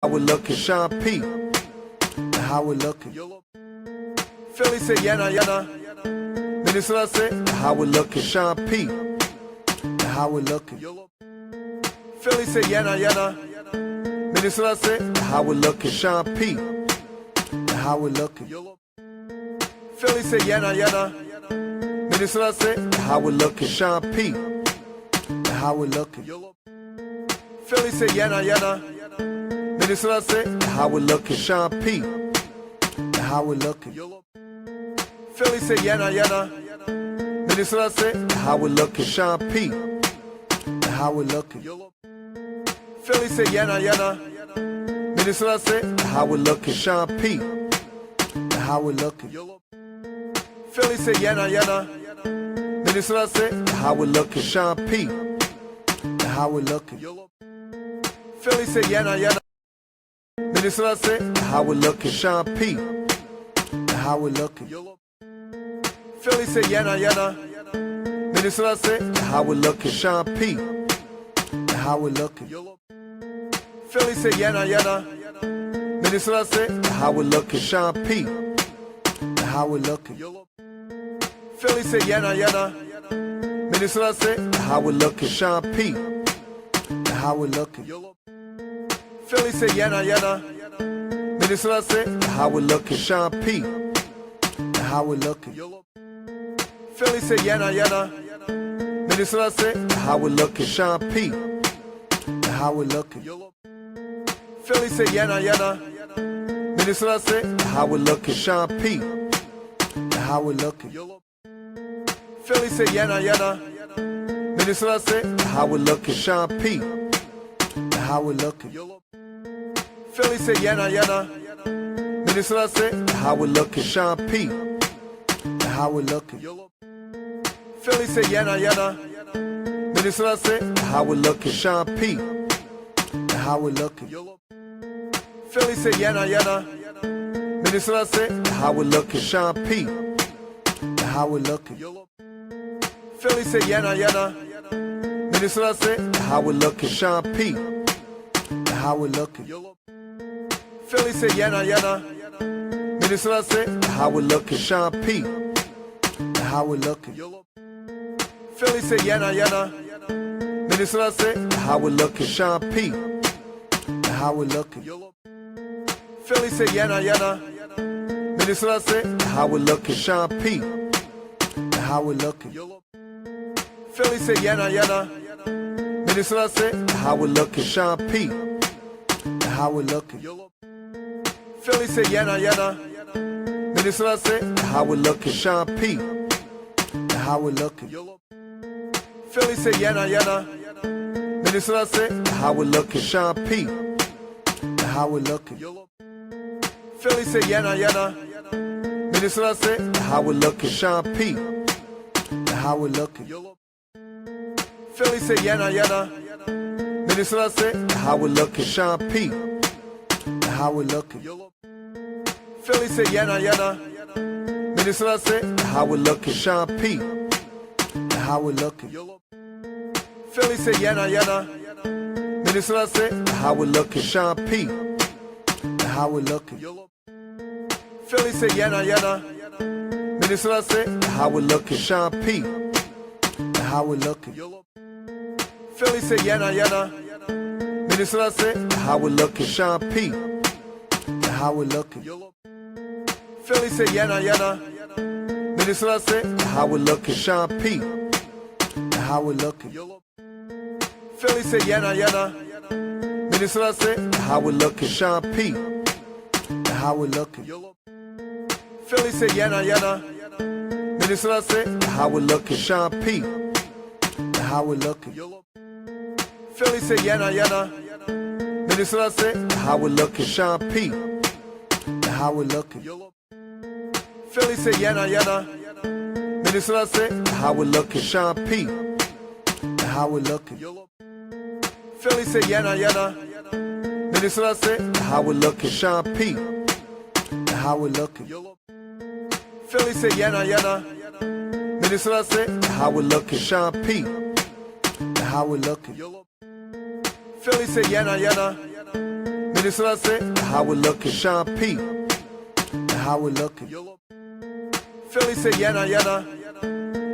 How we looking, Sean P. How we looking? Philly say yana yana. Minnesota say how we looking, Sean P. How we looking? Philly say yana yana. Minnesota say how we looking, Sean P. How we looking? Philly say yana yana. Minnesota say how we looking, Sean P. How we looking? Philly say yana yana. Minnesota say how we looking, Sean P. How we looking? Philly say yana yana. Minnesota say how we looking, Sean P. How we looking? Philly say yana yana. Minnesota say how we looking, Sean P. How we looking? Philly say yana yana. Minnesota say how we looking, Sean P. How we looking? Philly say yana yana. Minnesota say how we looking, Sean P. How we looking? Philly say yana yana. Minnesota say how we looking, Sean P. How we looking? Philly say yana yana. Minnesota say how we looking, Sean P. How we looking? Philly say yana yana. Minnesota say how we looking, Sean P. How we looking? Philly say yana yana. Minnesota say how we looking, Sean P. How we looking? Philly say yana yana. Minnesota say how we looking, Sean P. How we looking? Philly say yana yana. Minnesota say how we looking, Sean P. How we looking? Philly say yana yana. Minnesota say how we looking, Sean P. How we looking? Philly say yana yana. Minnesota say how we looking, Sean P. How we looking? Philly say yana yana. Minnesota say how we looking, Sean P. How we looking? Philly say yana yana. Minnesota say how we looking, Sean P. How we looking? Philly say yana yana. Minnesota say how we looking, Sean P. How we looking? Philly say yana yana. Minnesota say how we looking, Sean P. How we looking? Philly say yana yana. Minnesota say how we looking, Sean P. How we looking? Philly say yana yana. Minnesota say how we looking, Sean P. How we looking? Philly say yana yana. Minnesota say how we looking, Sean P. How we looking? Philly say yana yana. Minnesota say how we looking, Sean P. How we looking? Philly say yana yana. Minnesota say how we looking, Sean P. How we looking? Philly say yana yana. Minnesota say how we looking, Sean P. How we looking? Philly say yana yana. Minnesota say how we looking, Sean P. How we looking? Philly say yana yana. Minnesota say how we looking, Sean P. How we looking? Philly say yana yana. Minnesota say how we looking, Sean P. How we looking? Philly say yana yana. Minnesota say how we looking, Sean P. How we looking? Philly say yana yana. Minnesota say how we looking, Sean P. How we looking? Philly say yana yana. Minnesota say how we looking, Sean P. How we looking? Philly say yana yana. Minnesota say how we looking, Sean P. How we looking? Philly say yana yana. Minnesota say how we looking, Sean P. How we looking? Philly say yana yana. Minnesota say how we looking, Sean P. How we looking? Philly say yana yana. Minnesota say how we looking, Sean P. How we looking? Philly say yana yana. Minnesota say how we looking, Sean P. How we looking? Philly say yana yana. Minnesota say how we looking, Sean P. How we looking? Philly say yana yana. Minutes what I say? How we looking? Sean P. How we looking? Philly say yana yana.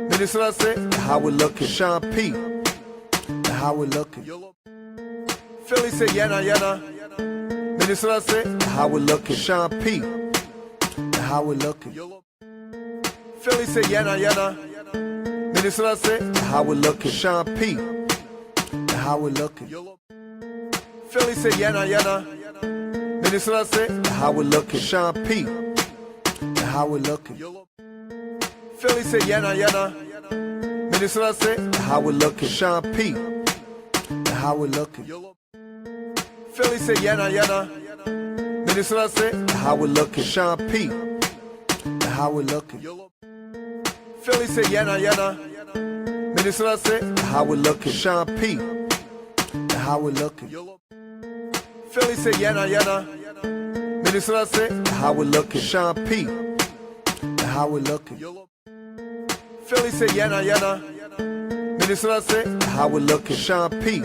Minutes what I say? How we looking? Sean P. How we looking? Philly say yana yana. Minutes what I say? How we looking? Sean P. How we looking? Philly say yana yana. Minutes what I say? How we looking? Sean P. How we looking? Philly say yana yana. Minutes what I say? How we looking? Sean P. How we looking? Philly say yana yana. Minutes what I say? How we looking? Sean P. How we looking? Philly say yana yana. Minutes what I say? How we looking? Sean P. How we looking? Philly say yana yana. Minutes what I say? How we looking? Sean P. How we looking? Philly say yana yana. Minutes what I say? How we looking? Sean P. How we looking? Philly say yana yana. Minutes what I say? How we looking? Sean P.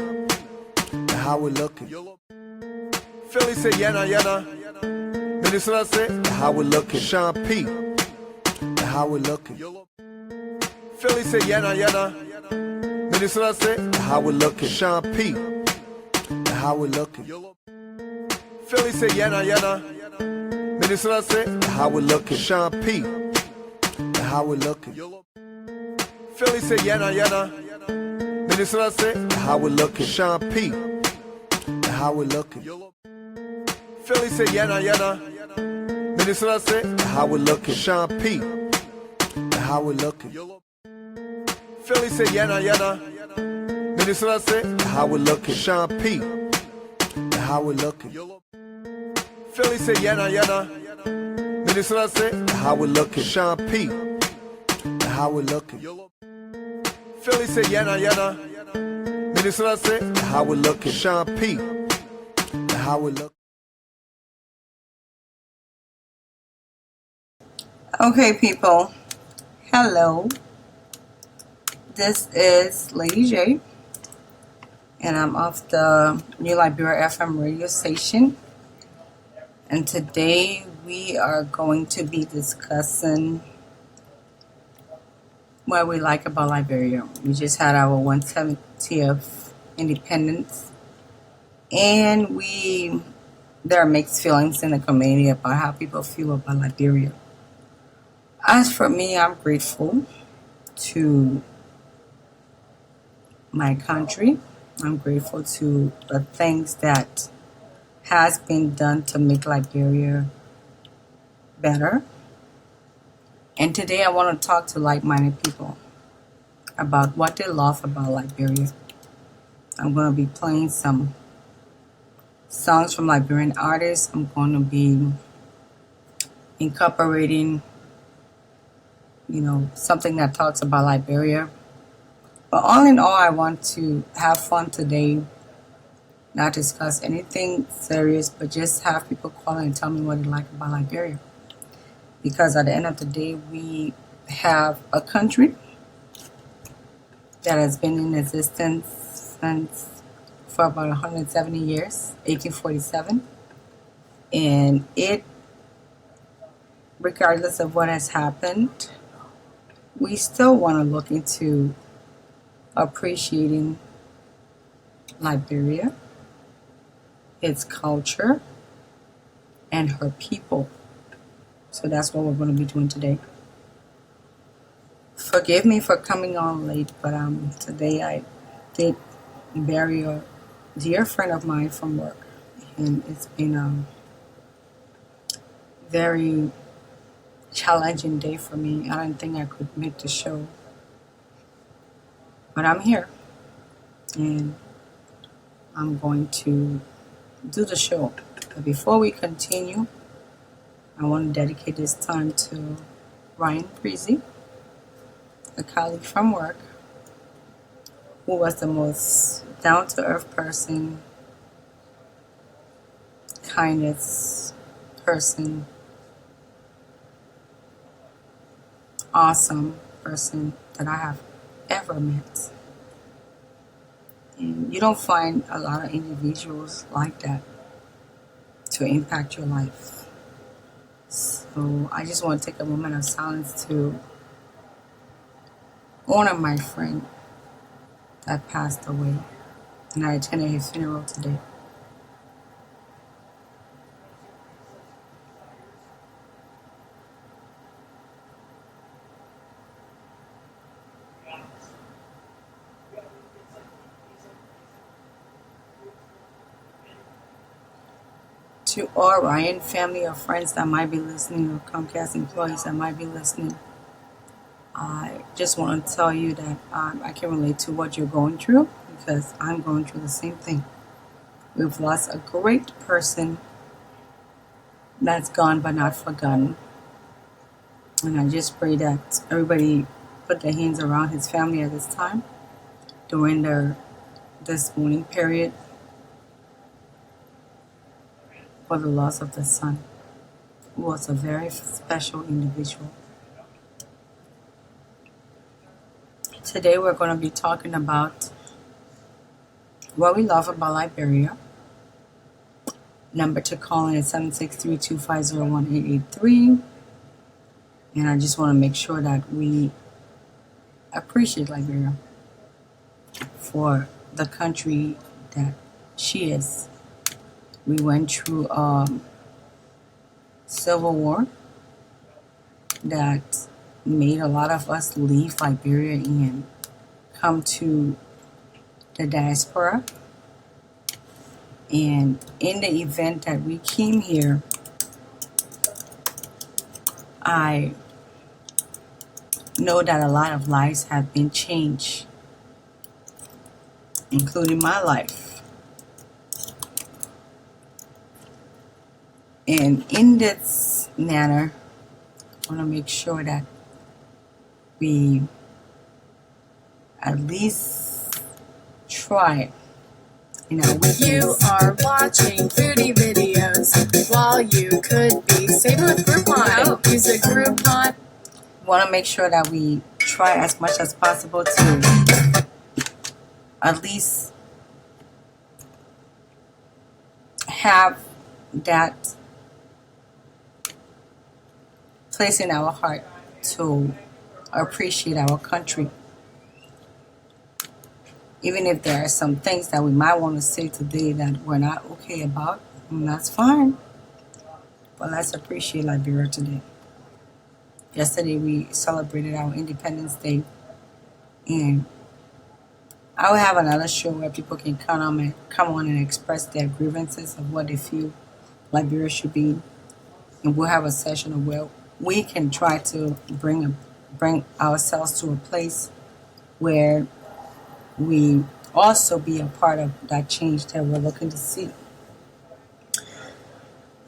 How we looking? Philly say yana yana. Minutes what I say? How we looking? Sean P. How we looking? Philly say yana yana. Minutes what I say? How we looking? Sean P. How we looking? Philly say yana yana. Minutes what I say? How we looking? Sean P. How we looking? Philly say yana yana. Minutes what I say? How we looking? Sean P. How we looking? Philly say yana yana. Minutes what I say? How we looking? Sean P. How we looking? Philly say yana yana. Minutes what I say? How we looking? Sean P. How we looking? Philly say yana yana. Minutes what I say? How we looking? Sean P. How we looking? Philly say yana yana. Minutes what I say? How we looking? Sean P. How we looking? Okay, people. Hello. This is Lady J, and I'm off the New Liberia FM radio station. And today we are going to be discussing what we like about Liberia. We just had our 170th independence, and there are mixed feelings in the community about how people feel about Liberia. As for me, I'm grateful to my country. I'm grateful to the things that has been done to make Liberia better. And today I want to talk to like-minded people about what they love about Liberia. I'm going to be playing some songs from Liberian artists. I'm going to be incorporating, something that talks about Liberia. But all in all, I want to have fun today, not discuss anything serious, but just have people call and tell me what they like about Liberia. Because at the end of the day, we have a country that has been in existence for about 170 years, 1847. And it, regardless of what has happened, we still want to look into appreciating Liberia, its culture, and her people. So that's what we're going to be doing today. Forgive me for coming on late, but today I did bury a dear friend of mine from work, and it's been a very challenging day for me. I didn't think I could make the show, but I'm here, and I'm going to do the show. But before we continue, I want to dedicate this time to Ryan Breezy, a colleague from work, who was the most down-to-earth person, kindest person, awesome person that I have ever met. And you don't find a lot of individuals like that. to impact your life. So I just want to take a moment of silence to honor my friend that passed away, and I attended his funeral today. To all Ryan family or friends that might be listening, or Comcast employees that might be listening, I just want to tell you that I can relate to what you're going through, because I'm going through the same thing. We've lost a great person that's gone but not forgotten. And I just pray that everybody put their hands around his family at this time during this mourning period for the loss of the son, who was a very special individual. Today we're going to be talking about what we love about Liberia. Number to call in is 763-250-1883. And I just want to make sure that we appreciate Liberia for the country that she is. We went through civil war that made a lot of us leave Liberia and come to the diaspora. And in the event that we came here, I know that a lot of lives have been changed, including my life. And in this manner, I want to make sure that we at least try. You are watching foodie videos while you could be saving with Groupon. Use a Groupon. Want to make sure that we try as much as possible to at least have that place in our heart to appreciate our country. Even if there are some things that we might want to say today that we're not okay about, and that's fine. But let's appreciate Liberia today. Yesterday we celebrated our Independence Day, and I will have another show where people can come on and express their grievances of what they feel Liberia should be, and we'll have a session of where we can try to bring ourselves to a place where we also be a part of that change that we're looking to see.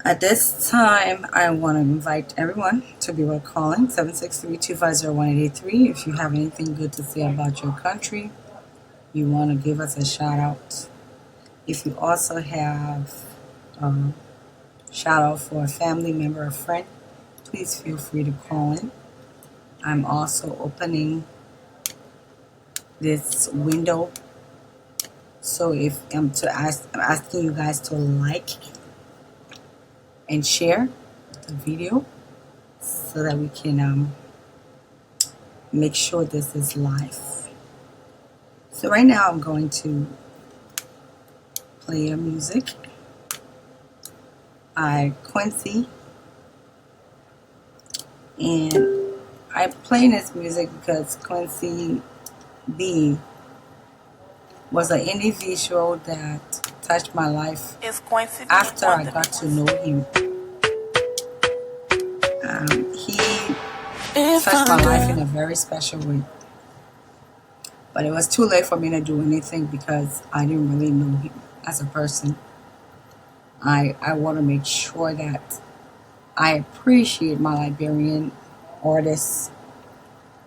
At this time, I want to invite everyone to be able to call in 763-250-1883 if you have anything good to say about your country. You want to give us a shout out. If you also have a shout out for a family member or friend, please feel free to call in. I'm also opening this window, so if I'm asking you guys to like and share the video so that we can make sure this is live. So right now I'm going to play a music by Quincy, and I'm playing this music because Quincy B was an individual that touched my life after I got to know him. He touched my life in a very special way. But it was too late for me to do anything because I didn't really know him as a person. I want to make sure that I appreciate my Liberian artists,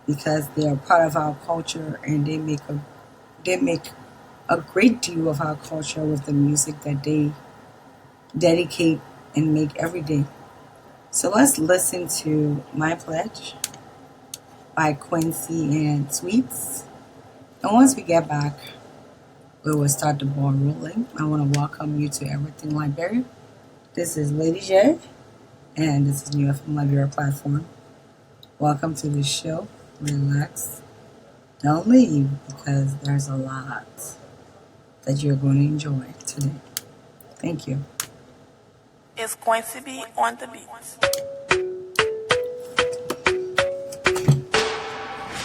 because they are part of our culture and they make a great deal of our culture with the music that they dedicate and make every day. So let's listen to My Pledge by Quincy and Sweets. And once we get back, we will start the ball rolling. I want to welcome you to Everything Liberia. This is Lady J, and this is New York from Liberia platform. Welcome to the show. Relax. Don't leave because there's a lot that you're going to enjoy today. Thank you. It's going to be on the beat.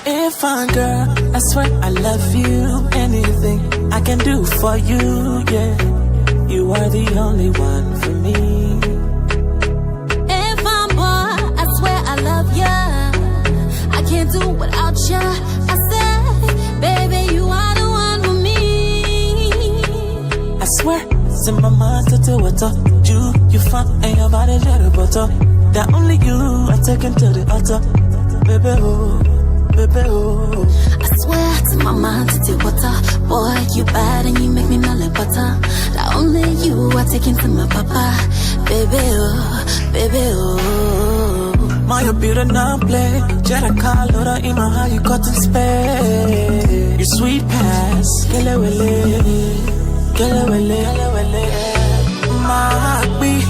If I'm girl, I swear I love you. Anything I can do for you, yeah. You are the only one for me. If I'm boy, I swear I love ya. I can't do without ya. I said, baby, you are the one for me. I swear, it's in my mind to do what you fun and your body little butter. That only you are taken to the altar, baby, oh. Baby, oh. I swear to my mind to do water. Boy, you bad and you make me mellow butter. That only you are taking to my papa. Baby, oh, baby, oh. My beauty now play. Jetta Carlotta in my heart, you got in space. Your sweet pass, my heartbeat.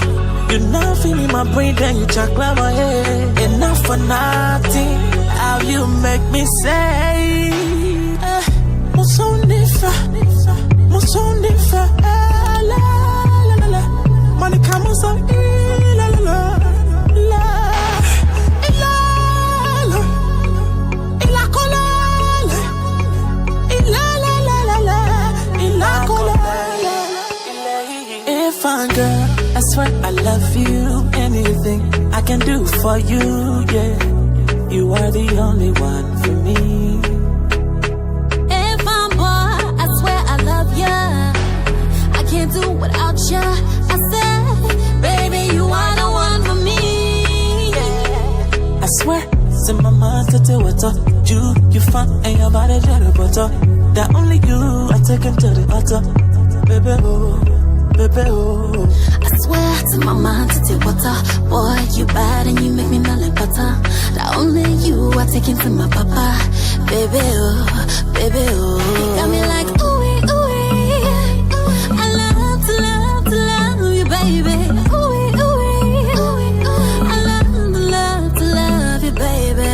You not feeling my brain, then you chocolate my head. Enough for nothing. How you make me say, mon son different, la la la la. Monica, mon son, la la la la, la colale, la la la la la colale. If I'm girl, I swear I love you. Anything I can do for you, yeah. You are the only one for me. If I'm boy, I swear I love ya. I can't do without ya. I said, baby, you are the one for me. Yeah. I swear, it's in my mind to do what you fun and your body little butter. That only you are taken to the altar, baby, oh. Baby, oh. I swear to my mind to take water. Boy, you bad and you make me mellow butter. That only you are taking to my papa. Baby, oh, baby, oh. You got me like, ooh, ooh. I love to love you, baby. Ooh, ooh. I love you, baby.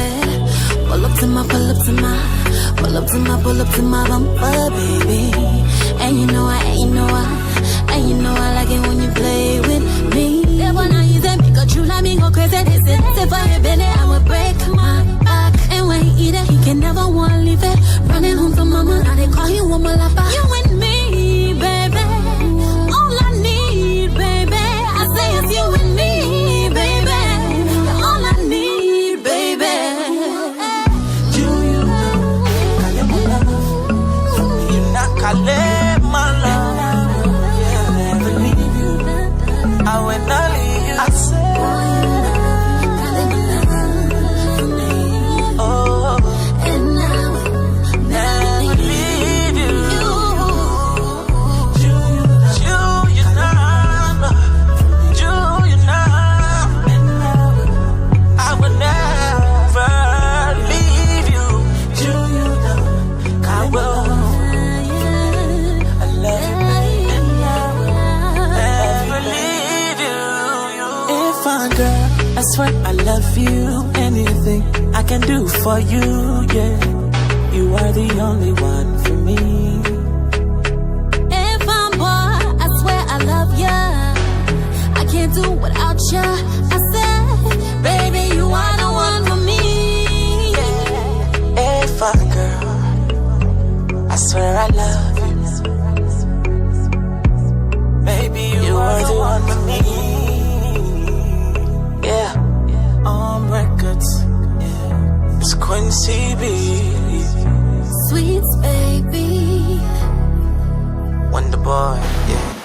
Pull up to my bumper, baby. And you know I like it when you play with me. They wanna use it, make a true like me go crazy. They say, if I had been it, I would break my back. And when he eat it, he can never wanna leave it. Running home to mama, now they call him one more lapa. You and me, baby. All I need, baby. I say it's you and me, baby. You're all I need, baby. You know, call my love. You not call my love. I will not leave you. I said, oh, And now, never leave you. You know, I will never leave you. You know, I will. I love you, never leave you. If I'm girl, I swear I love you. Anything I can do for you, yeah. You are the only one for me. if I'm boy, I swear I love ya. I can't do without ya. I said, baby, you are the one for me. Yeah. If I'm girl, I swear I love you. Baby, you are the one for me. Yeah, records. Yeah, it's Quincy B. Sweets, baby. Wonder Boy. Yeah.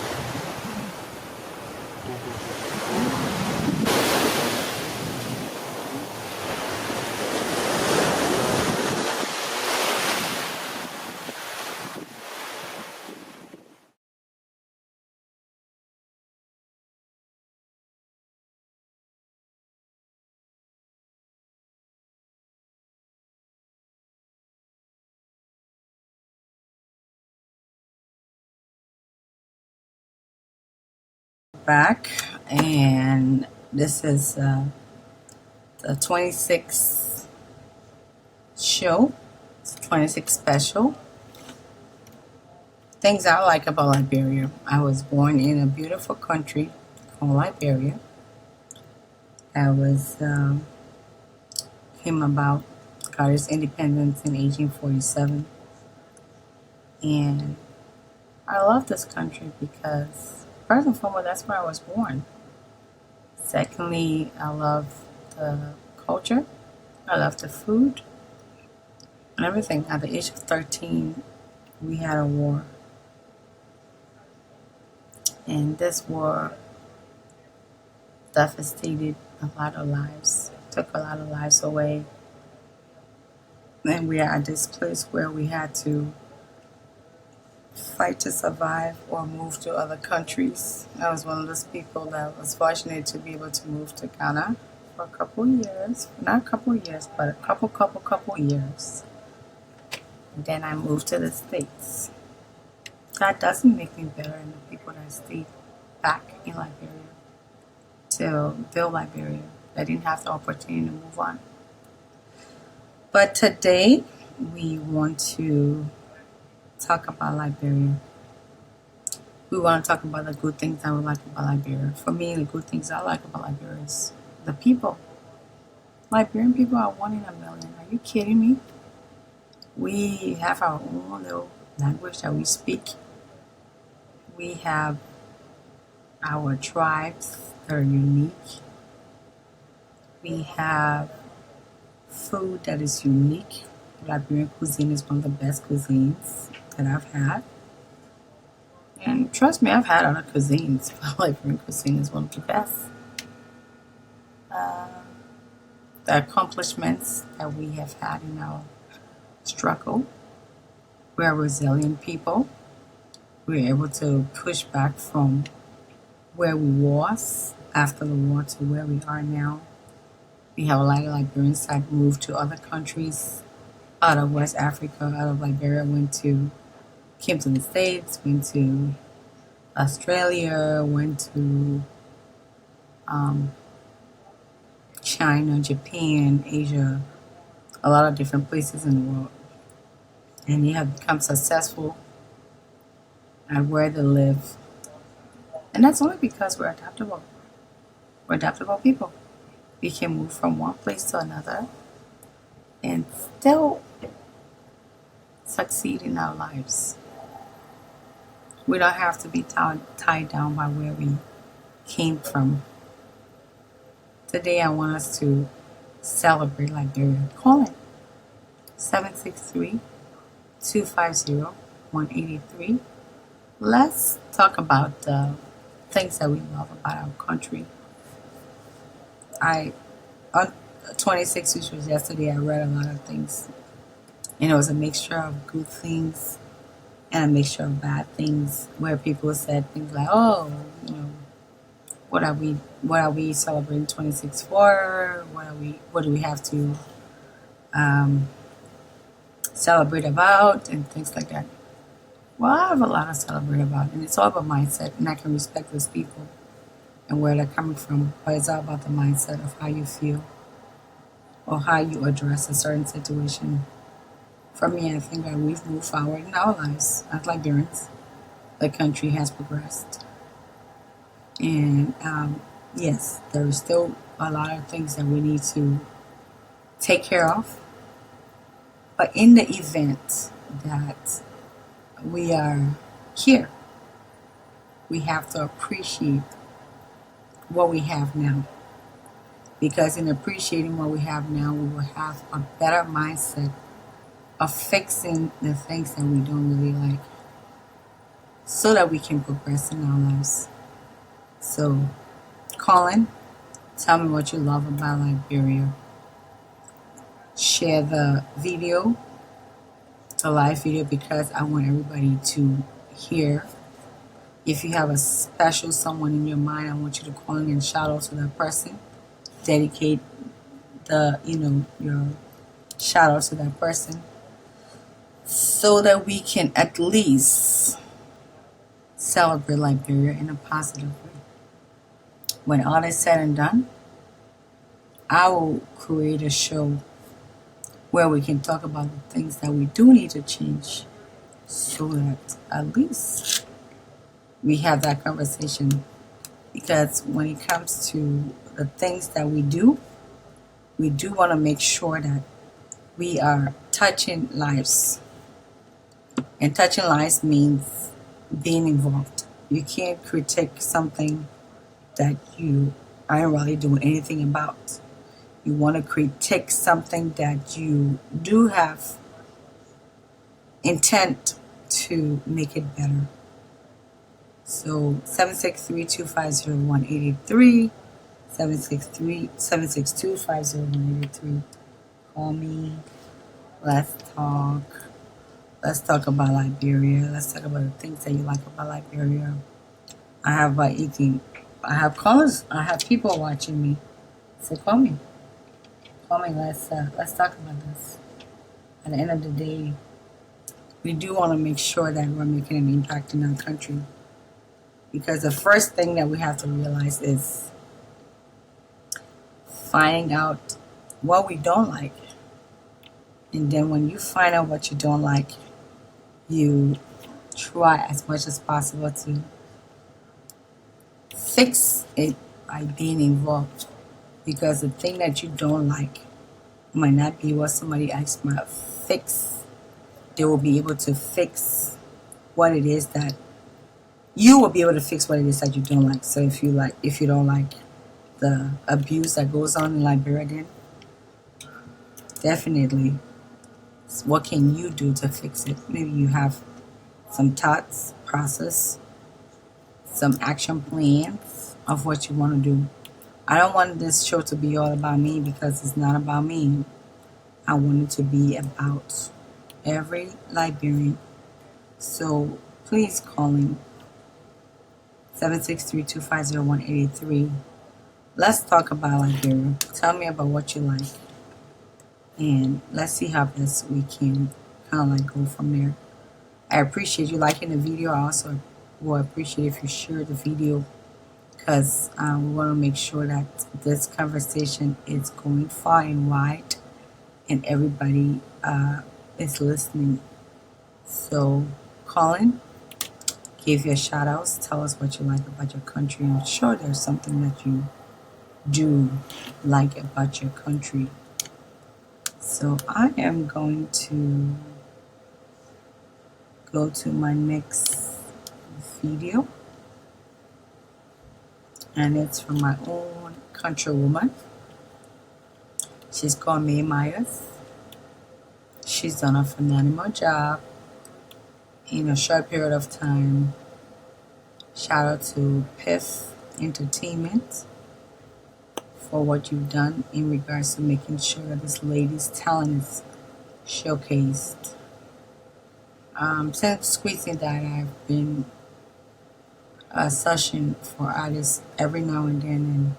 Back, And this is the 26th show. It's 26 special. Things I like about Liberia. I was born in a beautiful country called Liberia. I was came about, got its independence in 1847, and I love this country because first and foremost, that's where I was born. Secondly, I love the culture. I love the food and everything. At the age of 13, we had a war. And this war devastated a lot of lives, took a lot of lives away. And we are at this place where we had to fight to survive or move to other countries. I was one of those people that was fortunate to be able to move to Ghana for a couple years. Not a couple years, but a couple years. And then I moved to the States. That doesn't make me better than the people that stayed back in Liberia to build Liberia. I didn't have the opportunity to move on. But today, we want to talk about Liberia. We want to talk about the good things I would like about Liberia. For me, the good things I like about Liberia is the people. Liberian people are 1 in a million. Are you kidding me? We have our own little language that we speak. We have our tribes that are unique. We have food that is unique. Liberian cuisine is one of the best cuisines that I've had. And trust me, I've had other cuisines, but Liberian cuisine is one of the best. The accomplishments that we have had in our struggle. We're a resilient people. We're able to push back from where we was after the war to where we are now. We have a lot of Liberians that moved to other countries out of West Africa, out of Liberia, came to the States, went to Australia, went to China, Japan, Asia, a lot of different places in the world. And you have become successful at where they live. And that's only because we're adaptable. We're adaptable people. We can move from one place to another and still succeed in our lives. We don't have to be tied down by where we came from. Today I want us to celebrate Liberia. Call it 763-250-183. Let's talk about the things that we love about our country. On 26, which was yesterday, I read a lot of things. And it was a mixture of good things and a mixture of bad things, where people said things like, oh, what are we celebrating 26 for? What do we have to celebrate about, and things like that. Well, I have a lot to celebrate about, and it's all about mindset, and I can respect those people and where they're coming from, but it's all about the mindset of how you feel or how you address a certain situation. For me, I think that we've moved forward in our lives as Liberians. The country has progressed. And yes, there is still a lot of things that we need to take care of. But in the event that we are here, we have to appreciate what we have now. Because in appreciating what we have now, we will have a better mindset of fixing the things that we don't really like, so that we can progress in our lives. So, call in, tell me what you love about Liberia. Share the video, the live video, because I want everybody to hear. If you have a special someone in your mind, I want you to call in and shout out to that person. Dedicate your shout out to that person, so that we can at least celebrate Liberia in a positive way. when all is said and done, I will create a show where we can talk about the things that we do need to change so that at least we have that conversation. Because when it comes to the things that we do want to make sure that we are touching lives. And touching lives means being involved. You can't critique something that you aren't really doing anything about. You want to critique something that you do have intent to make it better. So 763-250-1883, 762-50183. Call me. Let's talk. Let's talk about Liberia. Let's talk about the things that you like about Liberia. I have callers. I have people watching me. So call me. Call me. Let's talk about this. At the end of the day, we do want to make sure that we're making an impact in our country. Because the first thing that we have to realize is finding out what we don't like. And then when you find out what you don't like, you try as much as possible to fix it by being involved. Because the thing that you don't like might not be what somebody else might fix. They will be able to fix what it is that you will be able to fix what it is that you don't like. So if you don't like the abuse that goes on in Liberia, then definitely, what can you do to fix it? Maybe you have some thoughts, process, some action plans of what you want to do. I don't want this show to be all about me because it's not about me. I want it to be about every Liberian. So please call in 763-250-1883. Let's talk about Liberia. Tell me about what you like. And let's see how best we can kind of like go from there. I appreciate you liking the video. I also will appreciate if you share the video because we want to make sure that this conversation is going far and wide and everybody is listening. So call in, give your shout outs, tell us what you like about your country. I'm sure there's something that you do like about your country. So I am going to go to my next video. And it's from my own countrywoman. She's called May Myers. She's done a phenomenal job in a short period of time. Shout out to Piff Entertainment for what you've done in regards to making sure that this lady's talent is showcased. Since squeezing that, I've been searching for artists every now and then, and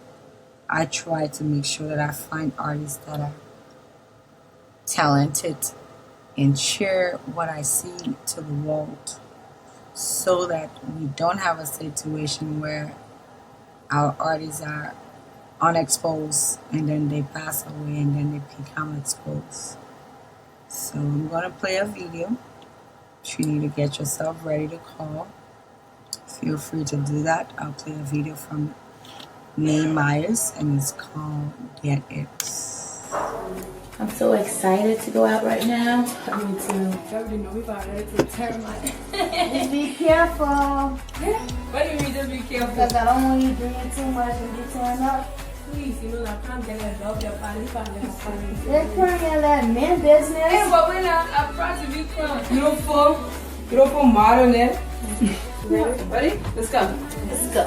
I try to make sure that I find artists that are talented and share what I see to the world so that we don't have a situation where our artists are unexposed and then they pass away and then they become exposed. So I'm going to play a video. If you need to get yourself ready to call, feel free to do that. I'll play a video from May Myers and it's called Get It. I'm so excited to go out right now. Me too. You already know we about ready to turn my. Just be careful. What do you mean just be careful? Because I don't want you drinking too much and get turned up. Please, you know I can't get a dog your body. They're turning in that men business. Hey, but we're not. I'm proud to be clown. Beautiful model there. Ready? Let's go. Let's go.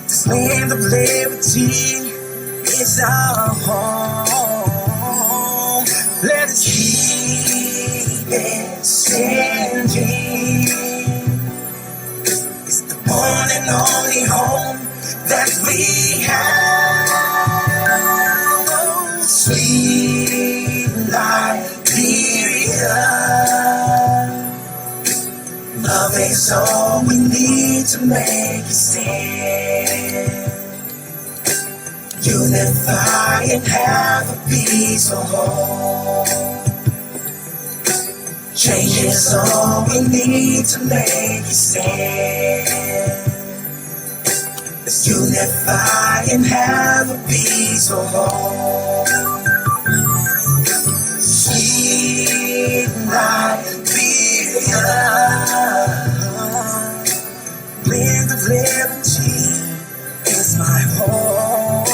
This land of liberty is our home. Let us keep it standing. It's the one and only home that we have. Oh, sweet Liberia. Love is all we need to make a stand. Unify and have a peaceful home. Change is all we need to make a stand. Let's unify and have a peaceful home. Sweet Liberia, land of liberty is my home,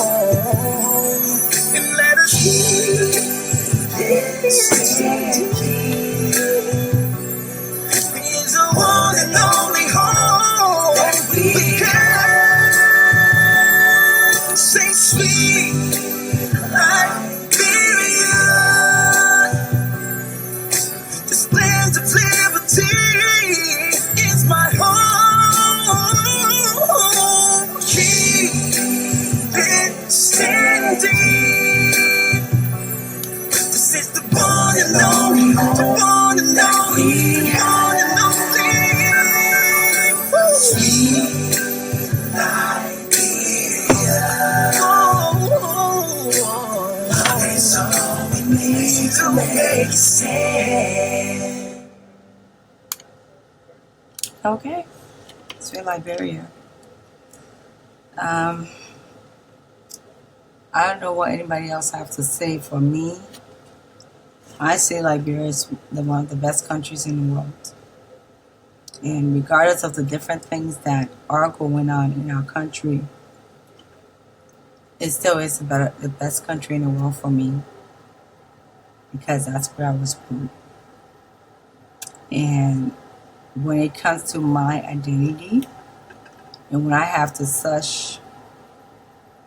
and let us keep it standing. It's the one and only home that we have. Say sweet Liberia, this land of liberty is my home. Keep it standing. This is the one and only, the one and only, one and only. Sweet Liberia. Love is all we need to make a stand. Okay, Sweet Liberia. I don't know what anybody else have to say. For me, I say Liberia is one of the best countries in the world. And regardless of the different things that are going on in our country, it still is the best country in the world for me, because that's where I was born. And when it comes to my identity, and when I have to search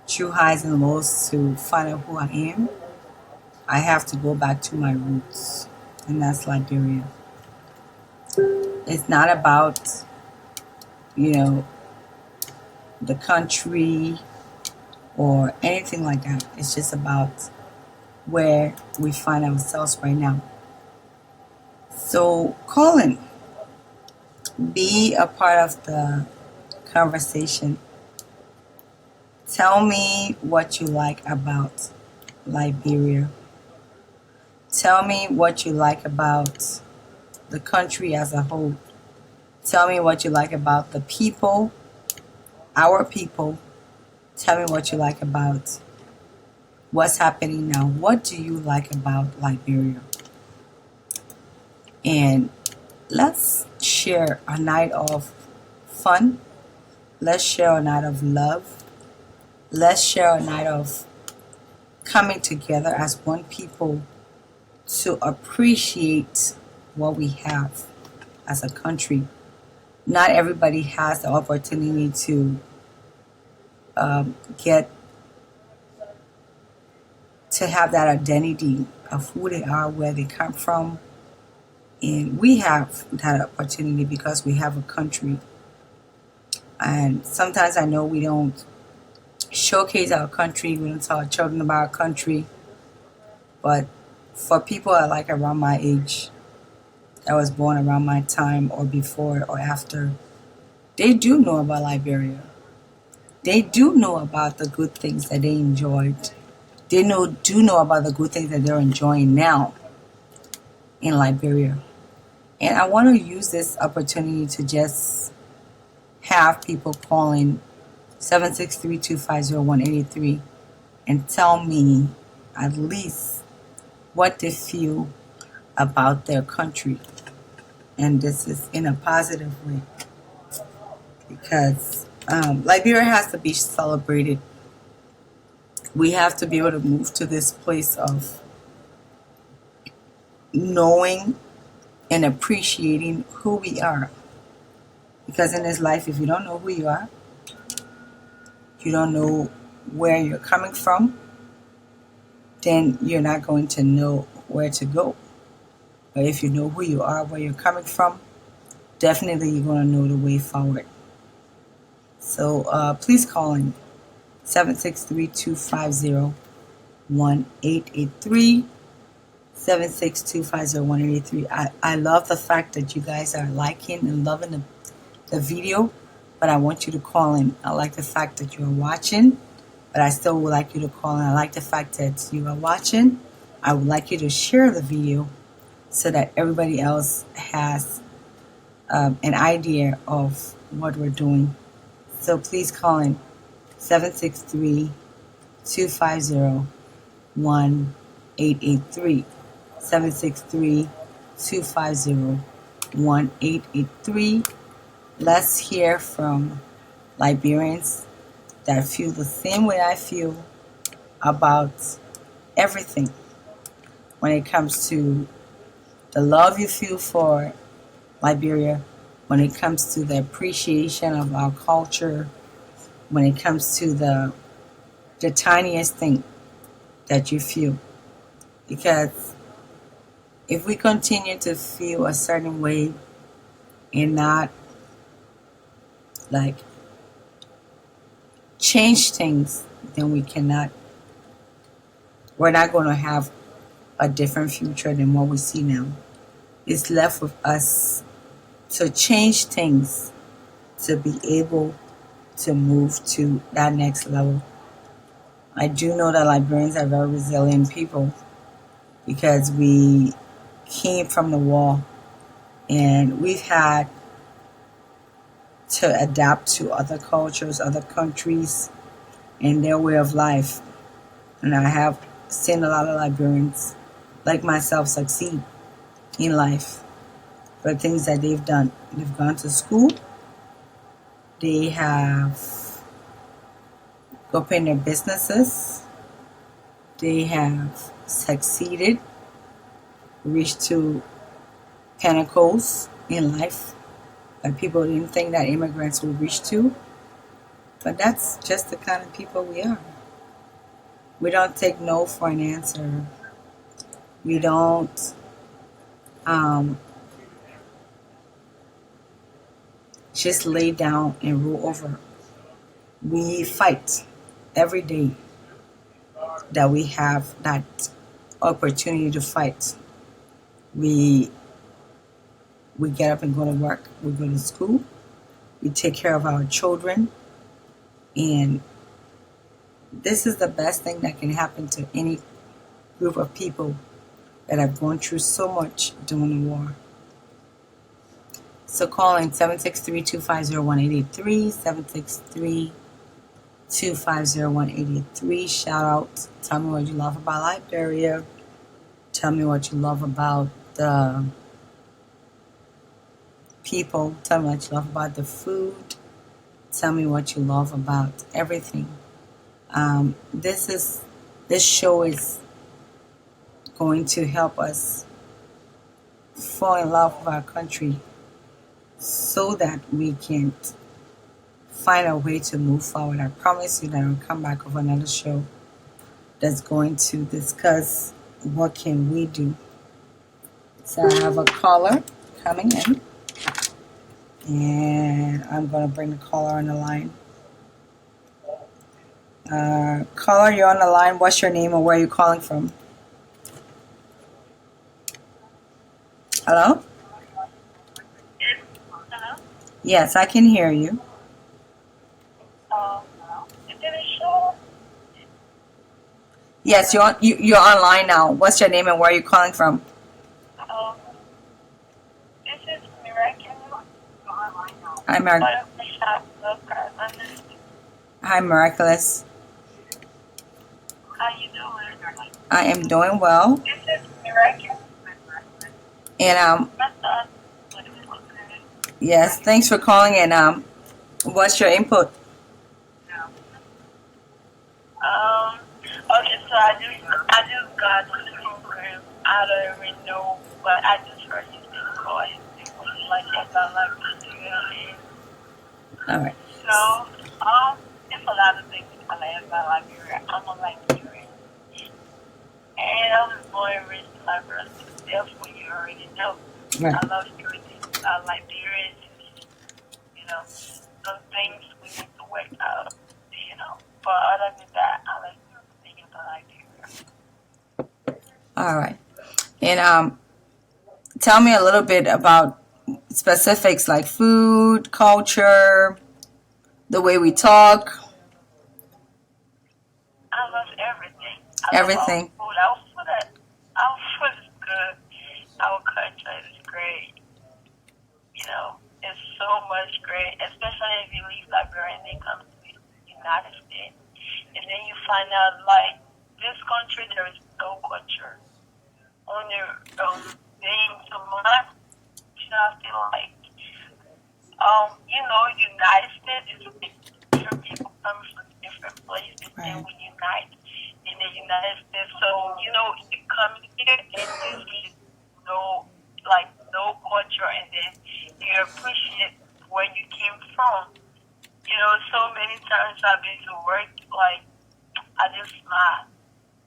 through highs and lows to find out who I am, I have to go back to my roots, and that's Liberia. It's not about, the country or anything like that. It's just about where we find ourselves right now. So, Colin, be a part of the conversation. Tell me what you like about Liberia. Tell me what you like about the country as a whole. Tell me what you like about the people, our people. Tell me what you like about what's happening now. What do you like about Liberia? And let's share a night of fun. Let's share a night of love. Let's share a night of coming together as one people to appreciate what we have as a country. Not everybody has the opportunity to get to have that identity of who they are, where they come from. And we have that opportunity because we have a country. And sometimes I know we don't showcase our country, we don't tell our children about our country. But for people like around my age, that was born around my time or before or after, they do know about Liberia. They do know about the good things that they enjoyed. They do know about the good things that they're enjoying now in Liberia. And I want to use this opportunity to just have people calling 763-250-183 and tell me at least what they feel about their country. And this is in a positive way, because Liberia has to be celebrated. We have to be able to move to this place of knowing and appreciating who we are. Because in this life, if you don't know who you are, you don't know where you're coming from, then you're not going to know where to go. But if you know who you are, where you're coming from, definitely you're going to know the way forward. So please call in 763-250-1883. 762501883. I love the fact that you guys are liking and loving the video, but I want you to call in. I like the fact that you are watching, but I still would like you to call in. I like the fact that you are watching. I would like you to share the video so that everybody else has an idea of what we're doing. So please call in 763-250-1883. 763-250-1883. Let's hear from Liberians that feel the same way I feel about everything when it comes to the love you feel for Liberia, when it comes to the appreciation of our culture, when it comes to the tiniest thing that you feel. Because if we continue to feel a certain way and not like change things, then we're not going to have a different future than what we see now. It's left with us to change things to be able to move to that next level. I do know that Liberians are very resilient people because we came from the war and we've had to adapt to other cultures, other countries, and their way of life. And I have seen a lot of Liberians like myself succeed in life for the things that they've done. They've gone to school. They have opened their businesses. They have succeeded, reached to pinnacles in life that people didn't think that immigrants would reach to. But that's just the kind of people we are. We don't take no for an answer. We don't just lay down and roll over. We fight every day that we have that opportunity to fight. We get up and go to work. We go to school. We take care of our children. And this is the best thing that can happen to any group of people that have gone through so much during the war. So call in 763-250-1883, 763-250-1883. Shout out. Tell me what you love about Liberia. Tell me what you love about the people. Tell me what you love about the food. Tell me what you love about everything. This show is going to help us fall in love with our country so that we can find a way to move forward. I promise you that I'll come back with another show that's going to discuss what can we do. So I have a caller coming in, and I'm going to bring the caller on the line. Caller, you're on the line. What's your name and where are you calling from? Hello? Hello? Yes, I can hear you. Is it a show? Yes, you're online now. What's your name and where are you calling from? This is Miraculous. Hi, Hi, Miraculous. How you doing? I am doing well. This is Miraculous. And yes, thanks for calling. And what's your input? Okay, so I just got to the program. I don't even know, but I just heard you speak call. Like yes, I like to do it. All right. So, there's a lot of things I like about Liberia. I'm a Liberian. And I was born and raised in Liberia, so therefore you already know. Right. I love everything about Liberia. You know, some things we need to work out, you know. But other than that, I like everything about Liberia. All right. And tell me a little bit about specifics like food, culture, the way we talk, I love everything. I everything. love our food is good. Our culture is great. You know, it's so much great, especially if you leave Liberia and then come to the United States. And then you find out, like, this country, there is no culture. Only being so much, you know, I feel like, you know, United States is like different people coming from different places and we unite in the United States. So, you know, you come here and you see no culture and then you appreciate where you came from. You know, so many times I've been to work, like, I just smile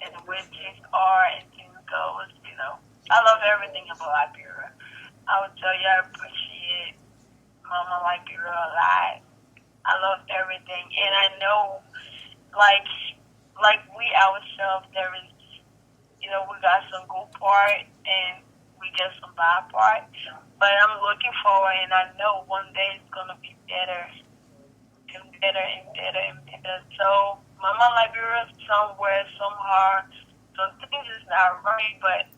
and the way things are and things goes, you know. I love everything about Liberia. I would tell you I appreciate Mama Liberia alive. I love everything. And I know, like we ourselves, there is, you know, we got some good part and we get some bad part. But I'm looking forward and I know one day it's going to be better and better and better and better. So, Mama Liberia, somewhere, somehow, some things is not right, but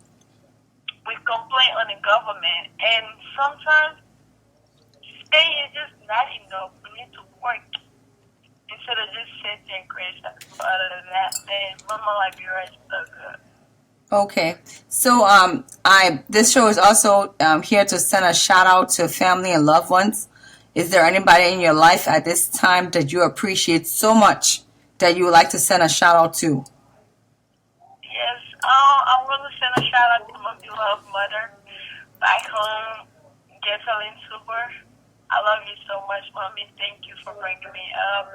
we complain on the government. And sometimes, stay is just not enough. We need to work instead of just sitting and crazy. Other than that, then Mama Liberia is so good. Okay. So this show is also here to send a shout out to family and loved ones. Is there anybody in your life at this time that you appreciate so much that you would like to send a shout out to? Yes, I'm going to send a shout out to my beloved mother back home, Getselyn Super. I love you so much, Mommy. Thank you for bringing me up.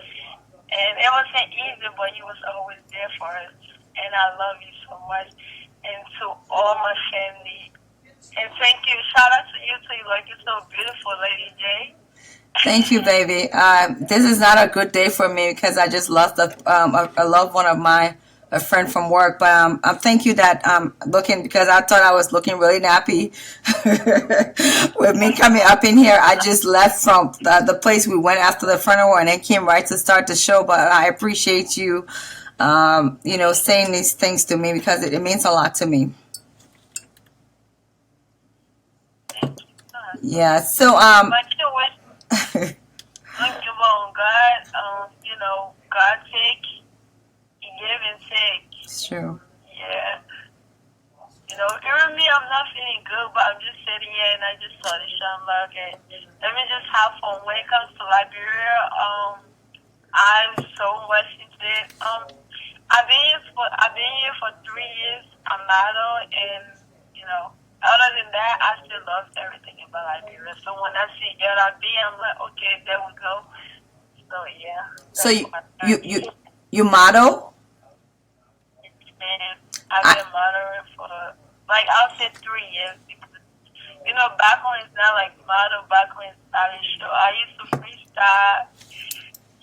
And it wasn't easy, but you was always there for us. And I love you so much. And to all my family. And thank you. Shout out to you too. Like, you're so beautiful, Lady J. Thank you, baby. This is not a good day for me because I just lost a loved one of mine, a friend from work. But thank you that looking, because I thought I was looking really nappy with me coming up in here. I just left from the place we went after the funeral and then came right to start the show. But I appreciate you, you know, saying these things to me because it means a lot to me. Yeah. So But you know, look on God, you know, God take, He give and take. it's true. Yeah. You know, even me, I'm not feeling good, but I'm just sitting here and I just saw the show. I'm like, okay, let me just have fun. When it comes to Liberia, I'm so much into it. I've been here for 3 years. I'm model, and you know, other than that, I still love everything about Liberia. So when I see LRB, I'm like, okay, there we go. So yeah. So you model? And I've been modeling for, like, I'll say 3 years because, you know, back home it's not like model, back home it's talent show. I used to freestyle,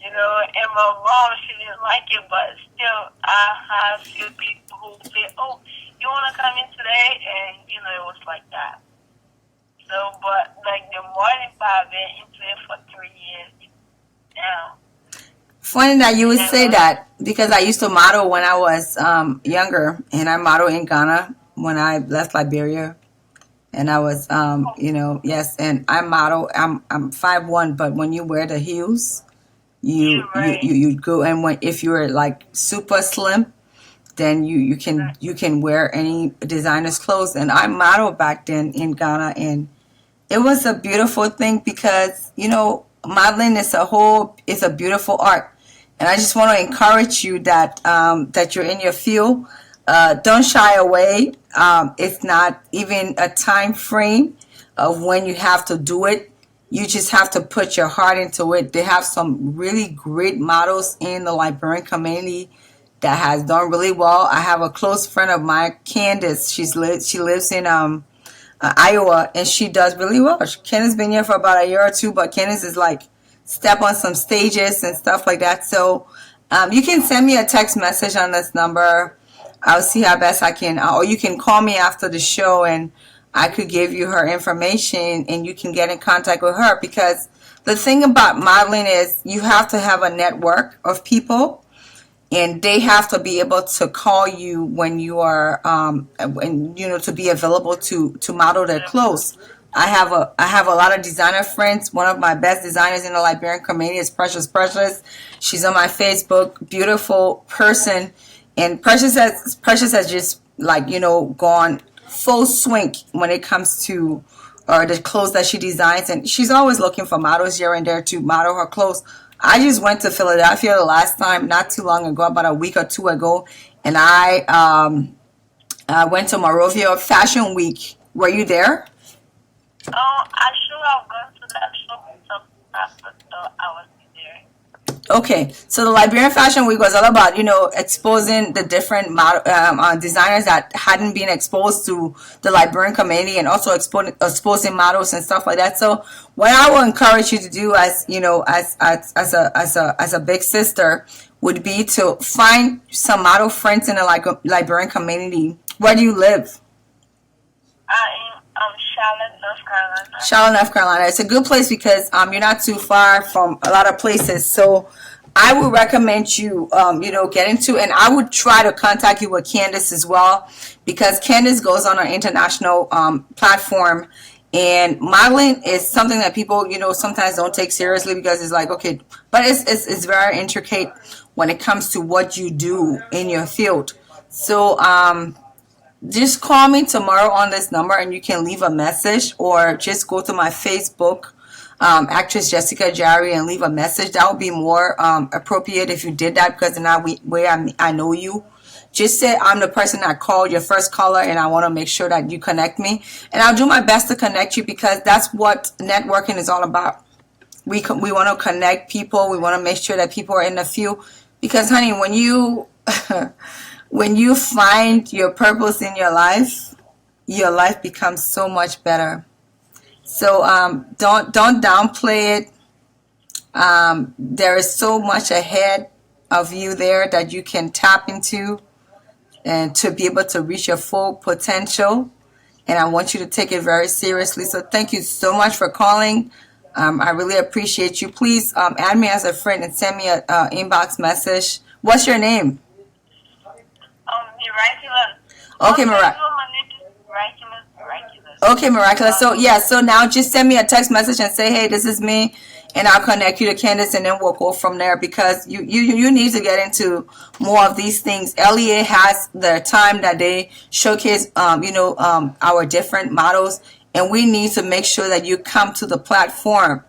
you know, and my mom, she didn't like it, but still, I have few people who say, oh, you want to come in today? And, you know, it was like that. So, but, like, the morning part, I've been into it for 3 years now. Funny that you would say that because I used to model when I was younger, and I modeled in Ghana when I left Liberia, and I was, you know, yes, and I model. I'm 5'1", but when you wear the heels, you go, and if you're like super slim, then you can wear any designer's clothes. And I modeled back then in Ghana, and it was a beautiful thing because, you know, modeling is a beautiful art. And I just want to encourage you that that you're in your field. Don't shy away. It's not even a time frame of when you have to do it. You just have to put your heart into it. They have some really great models in the Liberian community that has done really well. I have a close friend of mine, Candace. She lives in Iowa, and she does really well. Candace been here for about a year or two, but Candace is like step on some stages and stuff like that. So you can send me a text message on this number. I'll see how best I can, or you can call me after the show and I could give you her information and you can get in contact with her, because the thing about modeling is you have to have a network of people and they have to be able to call you when you are, to be available to model their clothes. I have a lot of designer friends. One of my best designers in the Liberian community is Precious Precious. She's on my Facebook, beautiful person. And Precious has just gone full swing when it comes to the clothes that she designs, and she's always looking for models here and there to model her clothes. I just went to Philadelphia the last time, not too long ago, about a week or two ago, and I went to Morovia Fashion Week. Were you there? Oh, I sure I've gone to that show some after, so I was there. Okay, so the Liberian Fashion Week was all about, exposing the different designers that hadn't been exposed to the Liberian community, and also exposing models and stuff like that. So what I will encourage you to do, as a big sister, would be to find some model friends in the Liberian community. Where do you live? Charlotte, North Carolina. Charlotte, North Carolina. It's a good place because you're not too far from a lot of places. So I would recommend you, get into, and I would try to contact you with Candace as well, because Candace goes on an international platform, and modeling is something that people, sometimes don't take seriously, because it's like, okay, but it's very intricate when it comes to what you do in your field. So, just call me tomorrow on this number and you can leave a message, or just go to my Facebook, actress Jessica Jari, and leave a message. That would be more appropriate if you did that, because in that way I know you. Just say, I'm the person that called, your first caller, and I want to make sure that you connect me. And I'll do my best to connect you, because that's what networking is all about. We want to connect people. We want to make sure that people are in the field, because, honey, when you... when you find your purpose in your life becomes so much better. So don't downplay it. There is so much ahead of you there that you can tap into, and to be able to reach your full potential. And I want you to take it very seriously. So thank you so much for calling. I really appreciate you. Please add me as a friend and send me an inbox message. What's your name? Miraculous. Okay, Okay, Miraculous. So so now just send me a text message and say, hey, this is me, and I'll connect you to Candace, and then we'll go from there, because you need to get into more of these things. LEA has their time that they showcase our different models, and we need to make sure that you come to the platform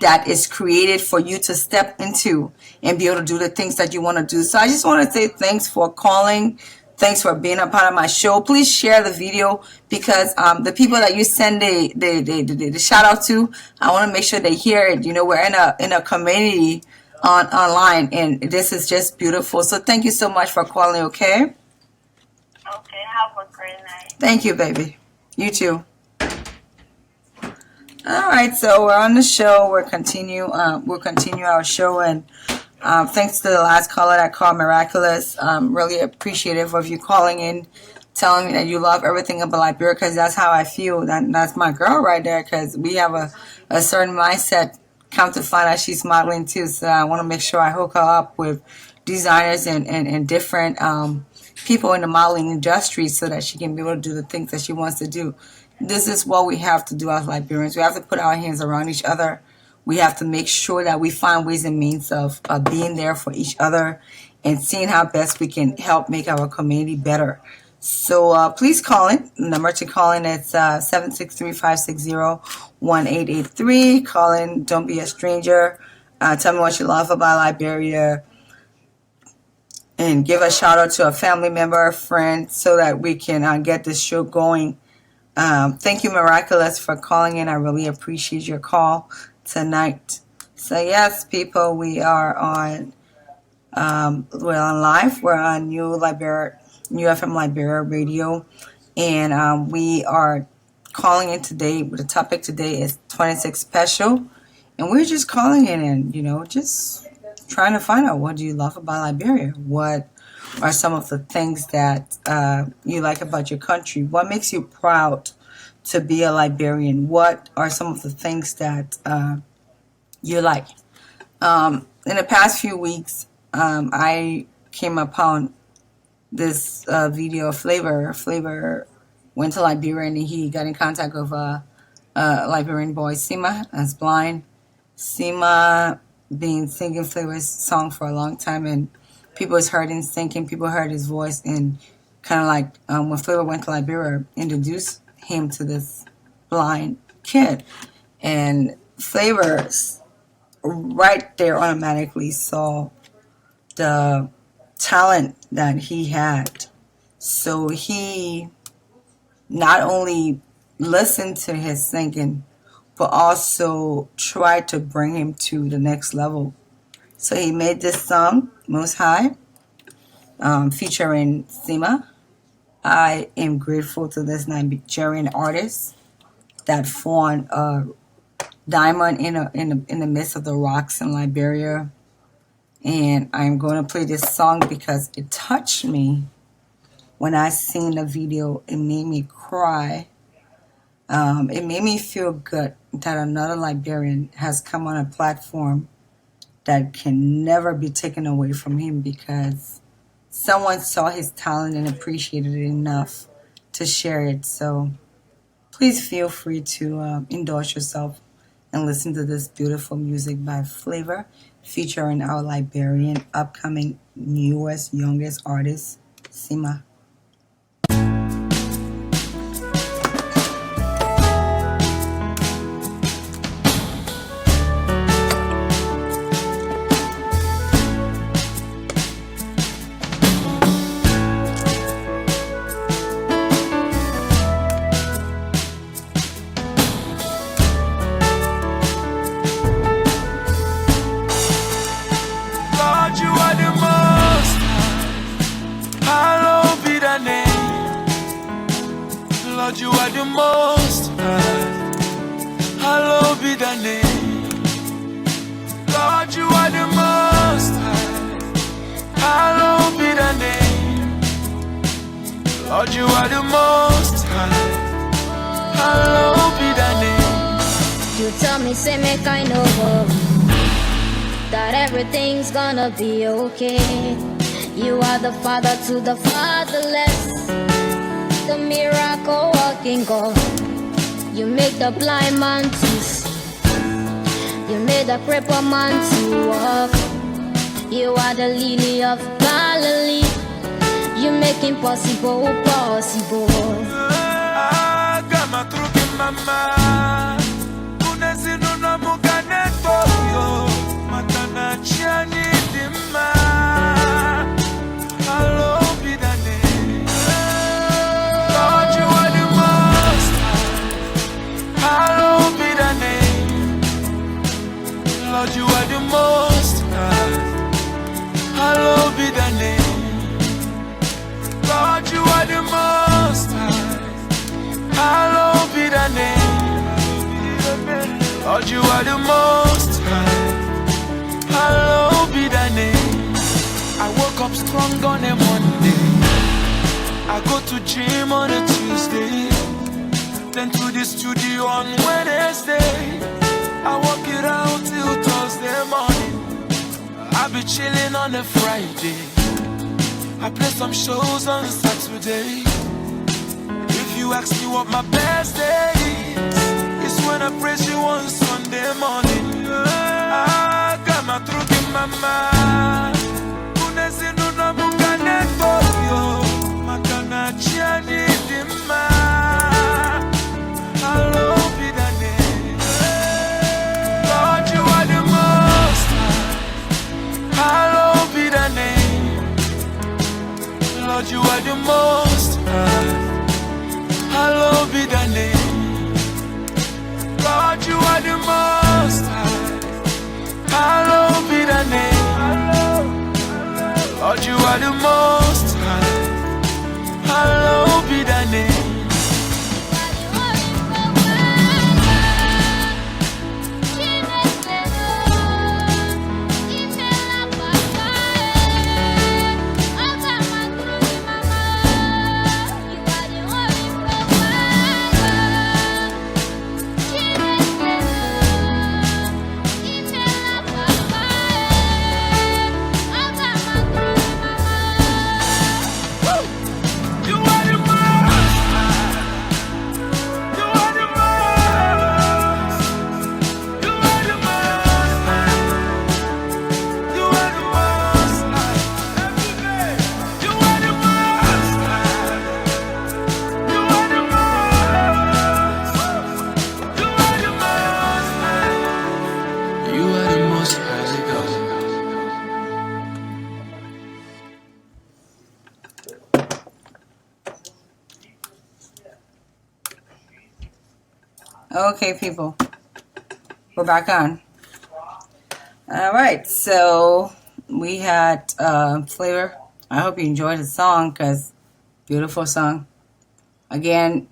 that is created for you to step into and be able to do the things that you want to do. So I just want to say thanks for calling. Thanks for being a part of my show. Please share the video, because the people that you send the shout out to, I want to make sure they hear it. We're in a community online, and this is just beautiful. So thank you so much for calling, okay? Okay, have a great night. Thank you, baby. You too. All right, so we're on the show. We'll continue our show, and thanks to the last caller that called, Miraculous. Really appreciative of you calling in, telling me that you love everything about Liberia, because that's how I feel. That's my girl right there, because we have a certain mindset. Come to find out she's modeling too, so I want to make sure I hook her up with designers and different people in the modeling industry, so that she can be able to do the things that she wants to do. This is what we have to do as Liberians. We have to put our hands around each other. We have to make sure that we find ways and means of being there for each other and seeing how best we can help make our community better. So please call in. The number to call in is 763-560-1883. Call in. Don't be a stranger. Tell me what you love about Liberia. And give a shout out to a family member, a friend, so that we can get this show going. Thank you, Miraculous, for calling in. I really appreciate your call tonight. So yes, people, we are on. We're on live. We're on New FM Liberia Radio, and we are calling in today. The topic today is 26 Special, and we're just calling it in. Just trying to find out, what do you love about Liberia? What are some of the things that you like about your country? What makes you proud to be a Liberian? What are some of the things that you like? In the past few weeks, I came upon this video of Flavor. Flavor went to Liberia and he got in contact with a Liberian boy, Sima, that's blind. Sima been singing Flavor's song for a long time, and people heard him singing, people heard his voice, and kind of like when Flavor went to Liberia, introduced him to this blind kid. And Flavor right there automatically saw the talent that he had. So he not only listened to his singing, but also tried to bring him to the next level. So he made this song, Most High, featuring Sima. I am grateful to this Nigerian artist that found a diamond in the midst of the rocks in Liberia. And I'm going to play this song because it touched me. When I seen the video, it made me cry. It made me feel good that another Liberian has come on a platform that can never be taken away from him, because someone saw his talent and appreciated it enough to share it. So please feel free to indulge yourself and listen to this beautiful music by Flavor, featuring our Liberian upcoming newest, youngest artist, Sima. Lord, you are the most high. Hallowed be thy name. Lord, you are the most high. Hallowed be thy name. Lord, you are the most high. Hallowed be thy name. You tell me, say make I know that everything's gonna be okay. You are the father to the fatherless, the miracle working God. You make the blind man to see. You made the crippled man to walk. You are the lily of Galilee. You make impossible possible. I got my truck in my mind. Unezino na mugane toyo. Matana chiani dima. Hello, be the name. Lord, you are the most high. Hallowed be thy name. Lord, you are the most high. Hallowed be thy name. Lord, you are the most high. Hallowed be thy name. Lord, you are the most high. Hallowed be thy name. I woke up strong on a Monday. I go to gym on a Tuesday. Then to the studio on Wednesday. I walk it out till Thursday morning. I be chilling on a Friday. I play some shows on Saturday. If you ask me what my best day is, it's when I praise you on Sunday morning. I got my truth in my mind. Unezinu na mungane toyo. Matana chiani dima. Hallowed be thy name. Lord, you are the most high. Hallowed be thy name. Lord, you are the most high. Hallowed be thy name. are the most high. Hallowed be thy name. Okay, people, we're back on. All right, so we had Flavor. I hope you enjoyed the song, because beautiful song. Again,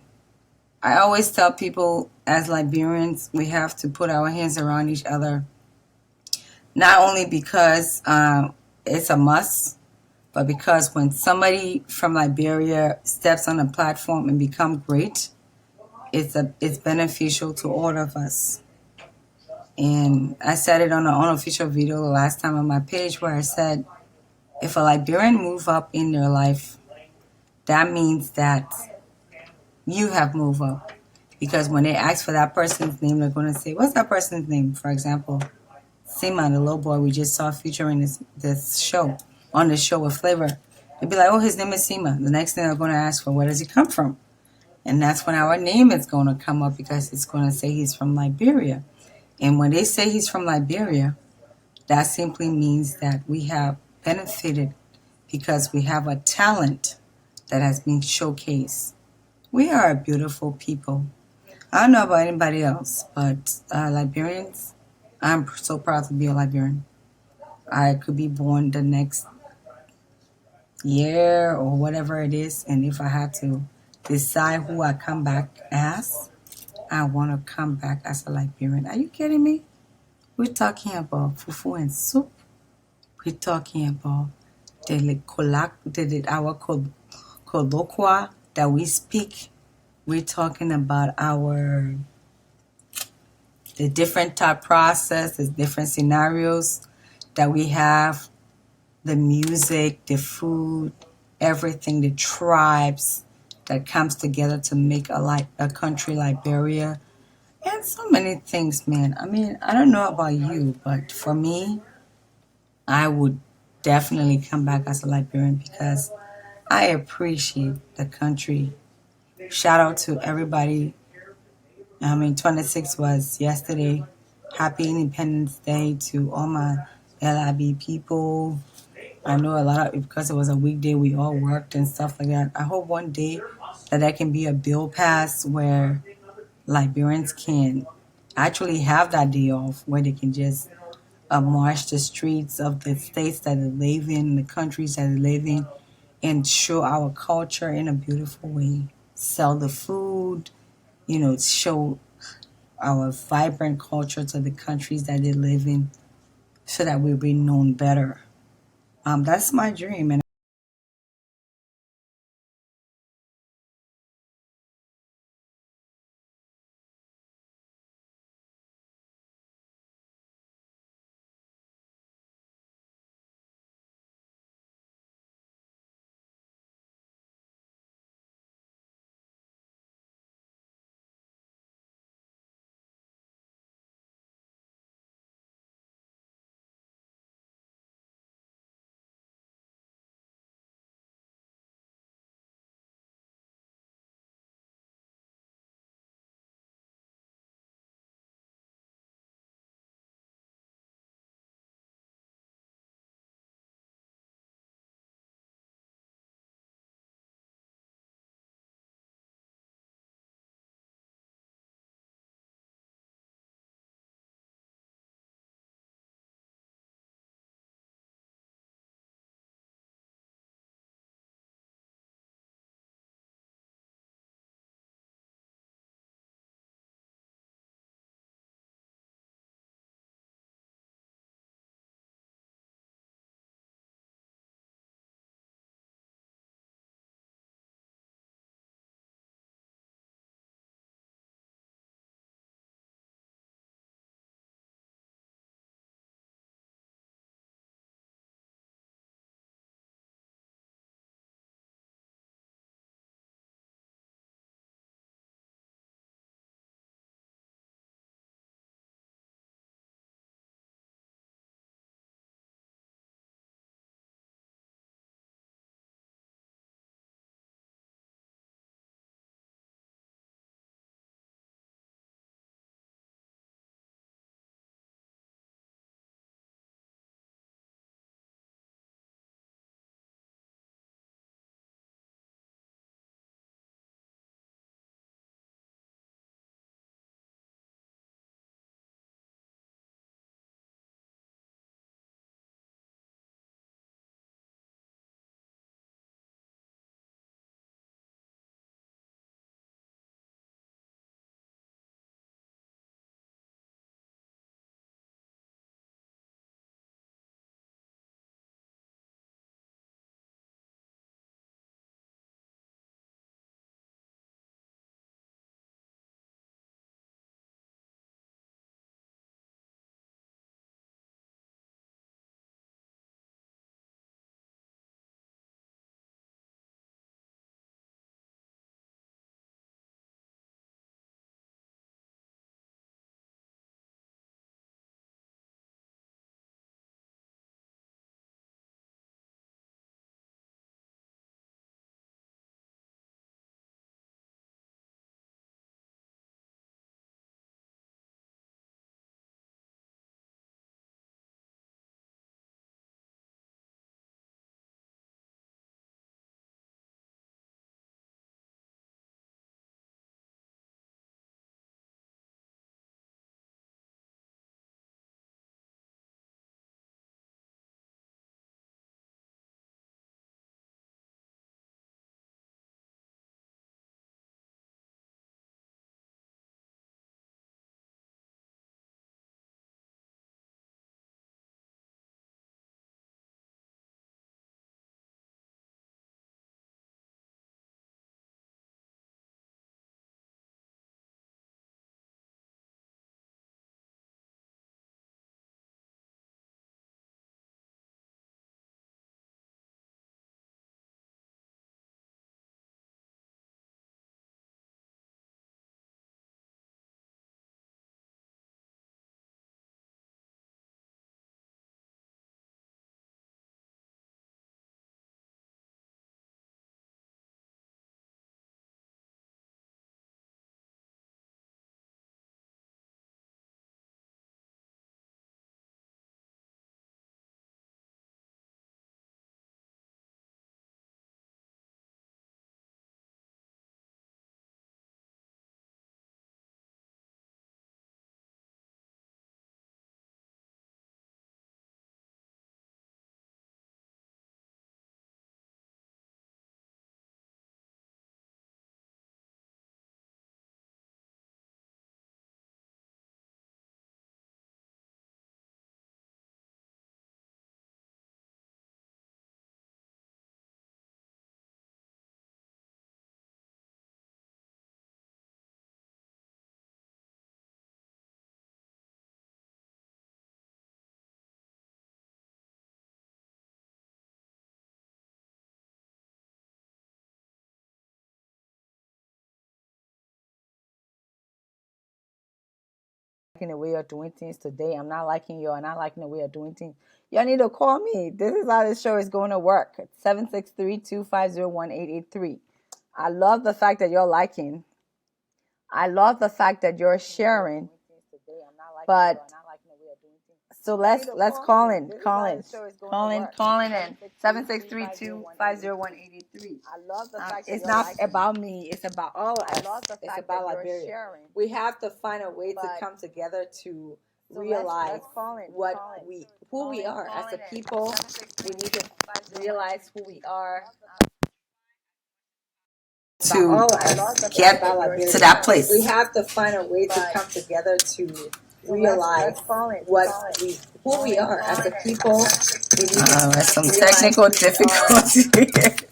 I always tell people as Liberians, we have to put our hands around each other, not only because it's a must, but because when somebody from Liberia steps on a platform and become great, it's beneficial to all of us. And I said it on an unofficial video the last time on my page, where I said, if a Liberian move up in their life, that means that you have moved up. Because when they ask for that person's name, they're going to say, what's that person's name? For example, Sima, the little boy we just saw featuring this show, on the show with Flavor. They'd be like, oh, his name is Sima. The next thing they're going to ask for, where does he come from? And that's when our name is going to come up, because it's going to say he's from Liberia. And when they say he's from Liberia, that simply means that we have benefited because we have a talent that has been showcased. We are a beautiful people. I don't know about anybody else, but Liberians, I'm so proud to be a Liberian. I could be born the next year or whatever it is, and if I had to decide who I come back as, I want to come back as a Liberian. Are you kidding me? We're talking about fufu and soup. We're talking about our colloquia that we speak. We're talking about the different thought process, the different scenarios that we have, the music, the food, everything, the tribes that comes together to make a country, Liberia, and so many things, man. I mean, I don't know about you, but for me, I would definitely come back as a Liberian, because I appreciate the country. Shout out to everybody. 26 was yesterday. Happy Independence Day to all my LIB people. I know a lot of, because it was a weekday, we all worked and stuff like that. I hope one day that can be a bill passed where Liberians can actually have that day off, where they can just march the streets of the states that they live in, the countries that they live in, and show our culture in a beautiful way. Sell the food, show our vibrant culture to the countries that they live in, so that we'll be known better. That's my dream, and liking the way you're doing things today. I'm not liking you. I'm not liking the way you're doing things. You need to call me. This is how this show is going to work. 763-250-1883. I love the fact that you're liking. I love the fact that you're sharing. But so let's call in and 763-250-1883. It's not about me. It's about all of us. It's about Liberia. We have to find a way to come together to realize who we are as a people. We need to realize who we are to get to that place. We have to find a way to come together to realize who we are as a people. There's some technical difficulties to get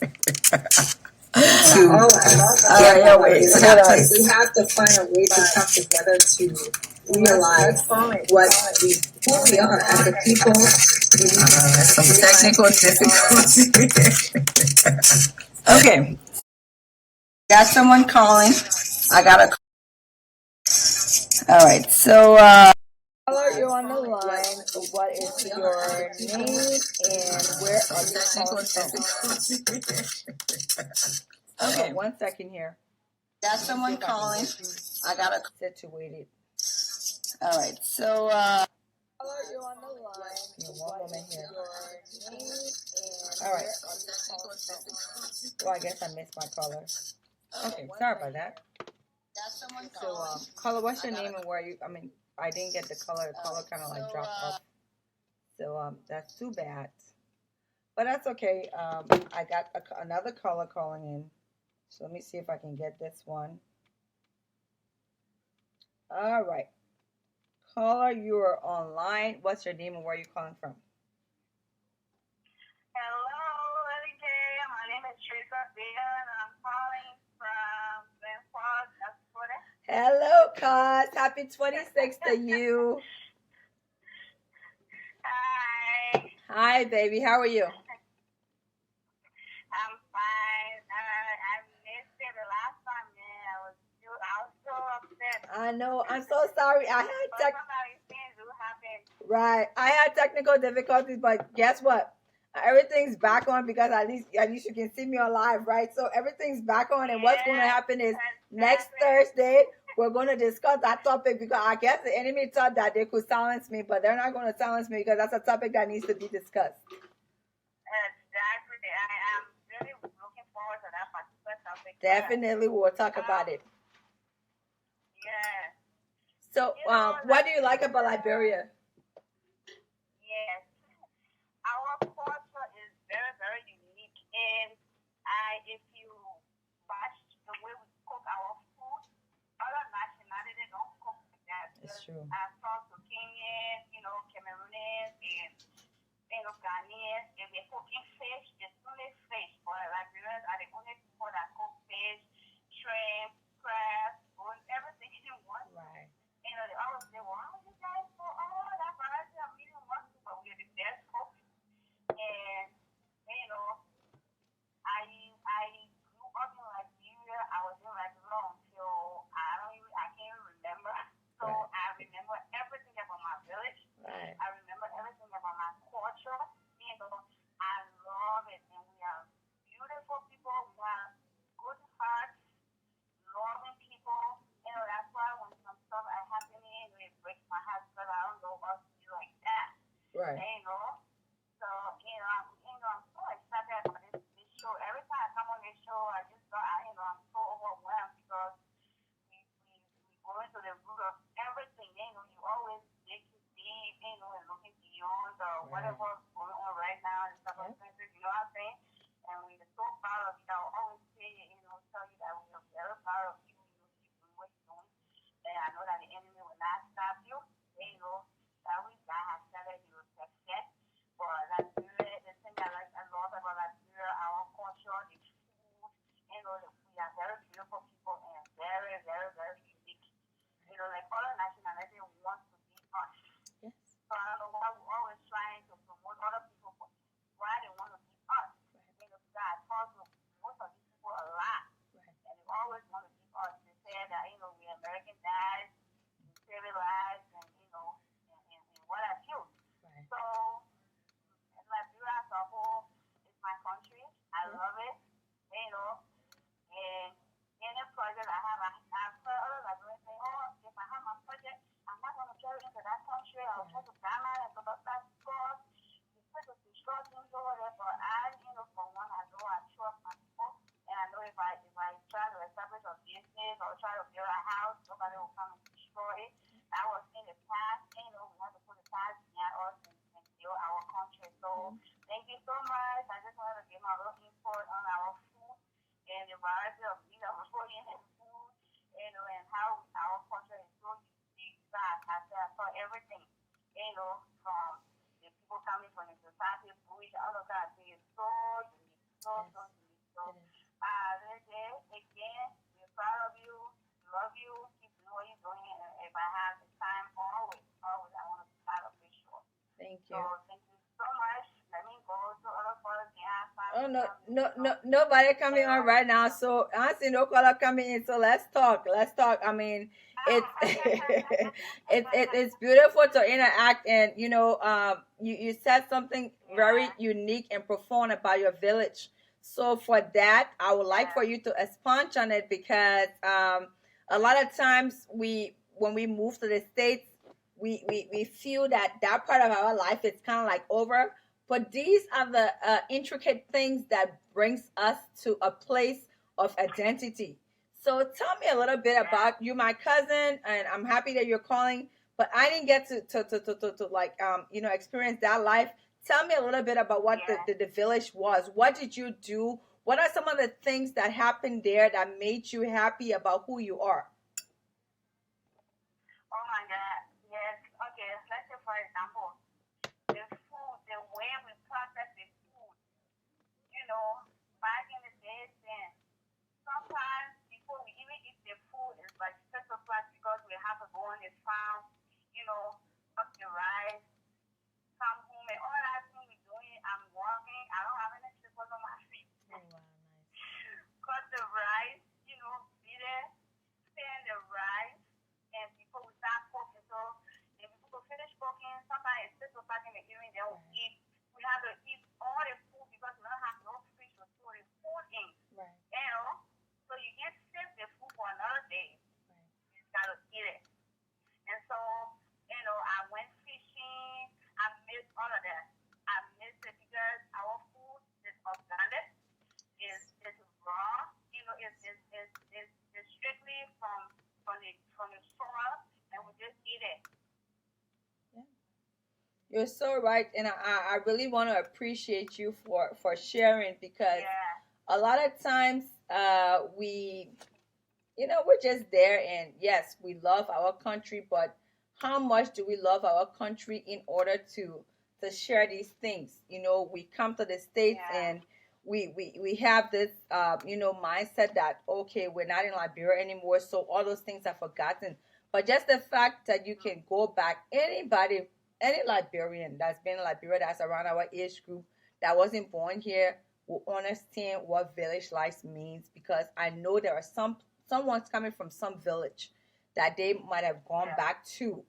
our way to that place. We have to find a way to come together to realize who we are as a people. There's some technical difficulties. Okay. Got someone calling. I got a call. All right, so caller, you're on the line. What is your name and where are you calling from? Okay, 1 second here. Got someone calling. I got a situated. All right, so caller, you're on the line. One moment here. All right. Well, I guess I missed my caller. Okay, sorry about that. So, caller, what's your name and where are you? I mean, I didn't get the caller. The caller kind of like dropped off. So, that's too bad. But that's okay. I got another caller calling in. So let me see if I can get this one. All right. Caller, you are online. What's your name and where are you calling from? Hello, Lily J. My name is Teresa Villa, and I'm calling from Glen Falls, North Dakota. Hello, cuz. Happy 26th to you. Hi. Hi, baby. How are you? I'm fine. I missed it the last time, man. I was so upset. I know. I'm so sorry. I had Right. I had technical difficulties, but guess what? Everything's back on because at least you can see me on live, right? So everything's back on, and what's going to happen is next Thursday we're going to discuss that topic because I guess the enemy thought that they could silence me, but they're not going to silence me because that's a topic that needs to be discussed. Exactly. I am really looking forward to that particular topic. Definitely, we'll talk about it. Yeah. So, what do you like about Liberia? Yes. Our culture is very, very unique. And if you watch the way we cook our food, other nationalities don't cook like that. It's true. I saw Kenyans, Cameroonians, and Ghanaians, and they're cooking fish. It's only fish. But Liberians are the only people that cook fish, shrimp, crab, everything in one. Right. They always say, well, how you guys for all that variety of meat and what? But we're the best cooks. And, I grew up in Liberia. I was in Liberia until I can't remember. So right. I remember everything about my village. Right. I remember everything about my culture. I love it. And we are beautiful people. We have good hearts, loving people. That's why when some stuff are happening, it breaks my heart because I don't know what to do like that. Right. So, I'm so excited about this show. Every time I come on this show, I just thought, I'm so overwhelmed because we go into the root of everything. You always dig deep, and looking beyond whatever's going on right now and stuff like that. You know what I'm saying? And we're so proud of you. I always say, tell you that we are very proud of you. And I know that the enemy will not stop you. That we have started your success. But Liberia, the thing I love about Liberia, our culture, the food, we are very beautiful people and very, very, very unique. Like other nationalities want to be us. Yes. So I don't know why we're always trying to promote thank you so much. I just wanted to give my little input on our food and the variety of Korean food, and how our culture is so unique. For everything, from the people coming from the society, Jewish, all of that, it's so unique, so unique. So, again, we're proud of you, love you, keep doing what you're doing, and if I have the time, always, I want to be part of this show. Thank you. So, thank you so much. Let me go to other parts. Oh no, nobody coming on right now. So I see no caller coming in. So let's talk. I mean, it's it's beautiful to interact, and you said something very unique and profound about your village. So for that, I would like for you to expunge on it, because a lot of times when we move to the States, we feel that part of our life is kind of like over. But these are the intricate things that brings us to a place of identity. So tell me a little bit about you, my cousin, and I'm happy that you're calling. But I didn't get to like experience that life. Tell me a little bit about what the village was. What did you do? What are some of the things that happened there that made you happy about who you are? Oh my God! Yes. Okay. Let's say for example, the way we process the food, back in the days then, sometimes people, even if the food is like special class because we have to go on the farm, up the rice, come home, and all that thing we're doing, I'm walking, I don't have any slippers on my feet. Oh, wow, nice. Cut the rice, be there, stand the rice, and people will start cooking. So, if people finish cooking, sometimes it's still back in the evening, they will eat. We have to eat all the food because we don't have no fridge to store the food in. Right. So you can't save the food for another day. Right. You just gotta eat it. And so, I went fishing. I missed all of that. I missed it because our food is organic. It's raw. It's strictly from the soil, and we just eat it. You're so right, and I really want to appreciate you for sharing, because a lot of times we're just there, and yes, we love our country, but how much do we love our country in order to share these things? We come to the States and we have this mindset that, okay, we're not in Liberia anymore, so all those things are forgotten. But just the fact that you can go back, any Liberian that's been in Liberia, that's around our age group, that wasn't born here, will understand what village life means, because I know there are someone's coming from some village that they might have gone back to.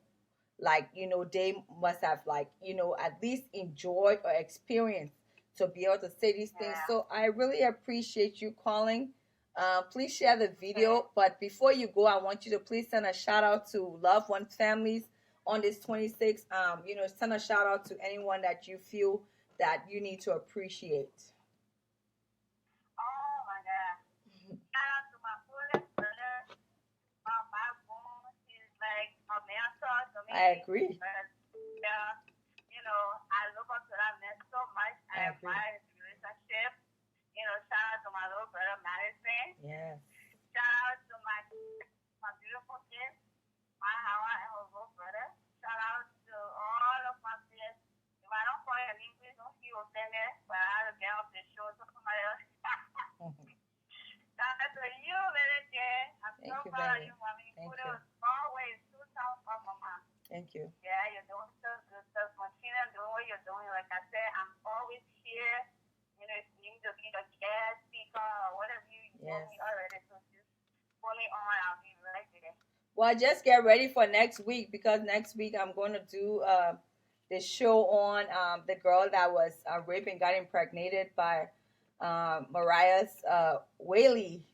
Like, they must have, like, at least enjoyed or experienced to be able to say these things. So I really appreciate you calling. Please share the video. But before you go, I want you to please send a shout out to loved ones, families on this 26th. Send a shout out to anyone that you feel that you need to appreciate. Oh my God. Shout out to my fullest brother. My boom is like a mentor to me. I agree. I look up to that man so much. I admire his relationship. Shout out to my little brother Madison. Yes. Shout out to my beautiful kids, my Hawa and her little brother. Shout out to all of my kids. If I don't call your name, please don't see you there, but I have to get off the show to somebody else. Shout out to you, little kid. I'm so proud of you, mommy. Thank you. you. Always 2,000 for mama. Thank you. Yeah, you're doing so good stuff. Continue doing what you're doing. Like I said, I'm always here. If you need to be a guest speaker or whatever you want me already, so just pull me on. I'll be right there. Well, just get ready for next week, because next week I'm going to do the show on the girl that was raped and got impregnated by Mariah's Whaley,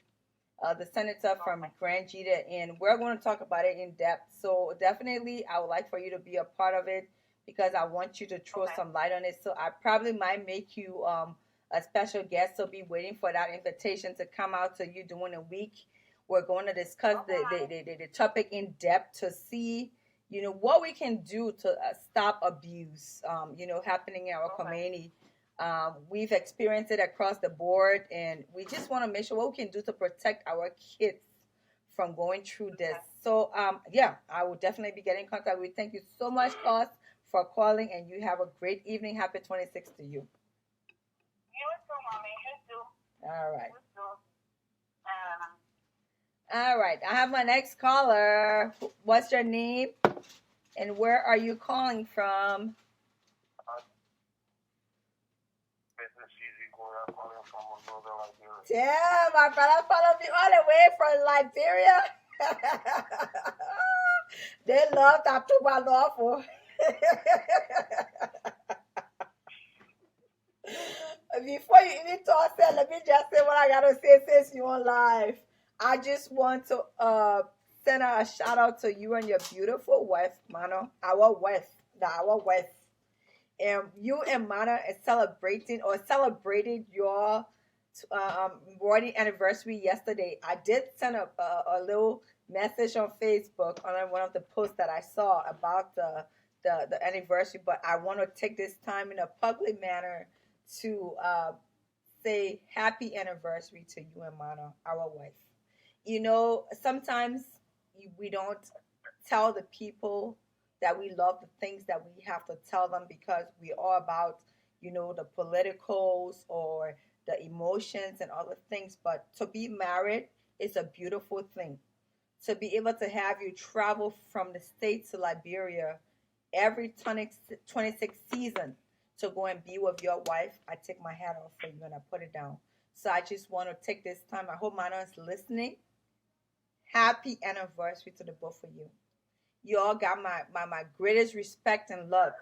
the senator from Grand Jita, and we're going to talk about it in depth. So definitely, I would like for you to be a part of it, because I want you to throw some light on it. So I probably might make you a special guest, so be waiting for that invitation to come out to you during the week. We're going to discuss the topic in depth to see, what we can do to stop abuse, happening in our community. We've experienced it across the board, and we just want to make sure what we can do to protect our kids from going through this. So, yeah, I will definitely be getting in contact with you. Thank you so much, Cos, for calling, and you have a great evening. Happy 26th to you. You too, mommy. You too. All right. You too. All right. I have my next caller. What's your name? And where are you calling from? Damn, my brother followed me all the way from Liberia. They love that too, my lawful. Before you even talk, let me just say what I gotta say since you're on live. I just want to send a shout out to you and your beautiful wife, Mana. Our wife. And you and Mana is celebrated your wedding anniversary yesterday. I did send a little message on Facebook on one of the posts that I saw about the anniversary, but I want to take this time in a public manner to say happy anniversary to you and Mana, our wife. Sometimes we don't tell the people that we love the things that we have to tell them because we are about, the politicals or the emotions and other things. But to be married is a beautiful thing. To be able to have you travel from the States to Liberia every 26 season to go and be with your wife, I take my hat off for you and I put it down. So I just want to take this time. I hope Mana is listening. Happy anniversary to the both of you. You all got my greatest respect and love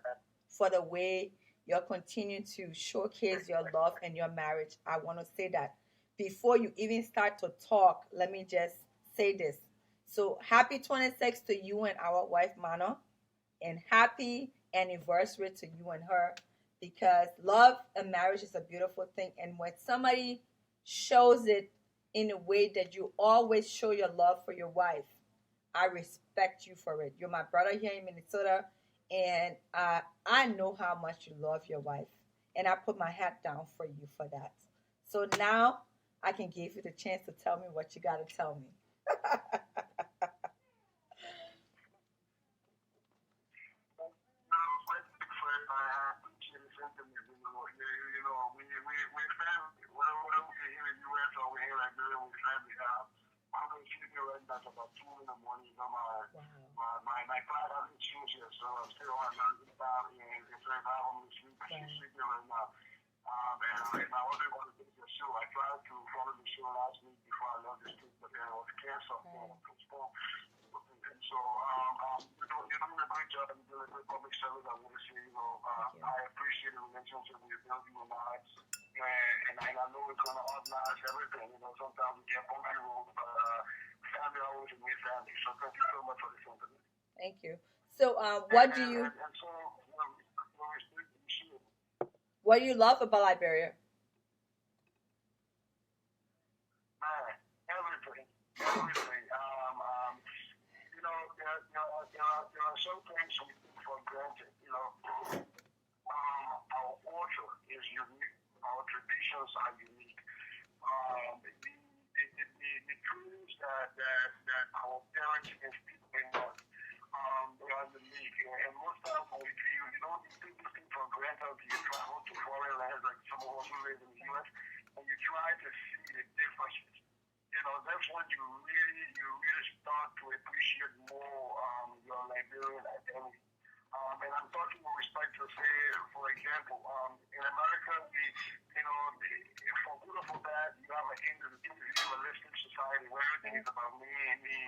for the way you're continuing to showcase your love and your marriage. I want to say that before you even start to talk, let me just say this. So happy 26th to you and our wife, Mana, and happy anniversary to you and her, because love and marriage is a beautiful thing. And when somebody shows it in a way that you always show your love for your wife, I respect you for it. You're my brother here in Minnesota, and I know how much you love your wife, and I put my hat down for you for that. So now I can give you the chance to tell me what you got to tell me. That's about 2 in the morning. My class hasn't changed yet, so I'm still on London time, and it's very bad on the sleep. She's sleeping right now. And I wasn't going to take the show. I tried to follow the show last week before I left the street, but then it was canceled. And so, you're doing a great job and doing a great public service. I want to say, I appreciate the relationship with you and I. And I know it's going to organize everything. Sometimes we get bumpy roads, but family always remains family. So thank you so much for this interview. Thank you. So, what do you love about Liberia? Man, everything. There are some things we take for granted. Our culture is unique. Our traditions are unique. The truths that our parents instill in us, they are unique. And most times when we feel, you take this thing for granted until you travel to foreign lands like some of us who live in the U.S. and you try to see the differences. That's when you really start to appreciate more your Liberian identity. And I'm talking with respect to, say, for example, in America, for good or for bad, you have an individualistic society where everything is about me, and, it's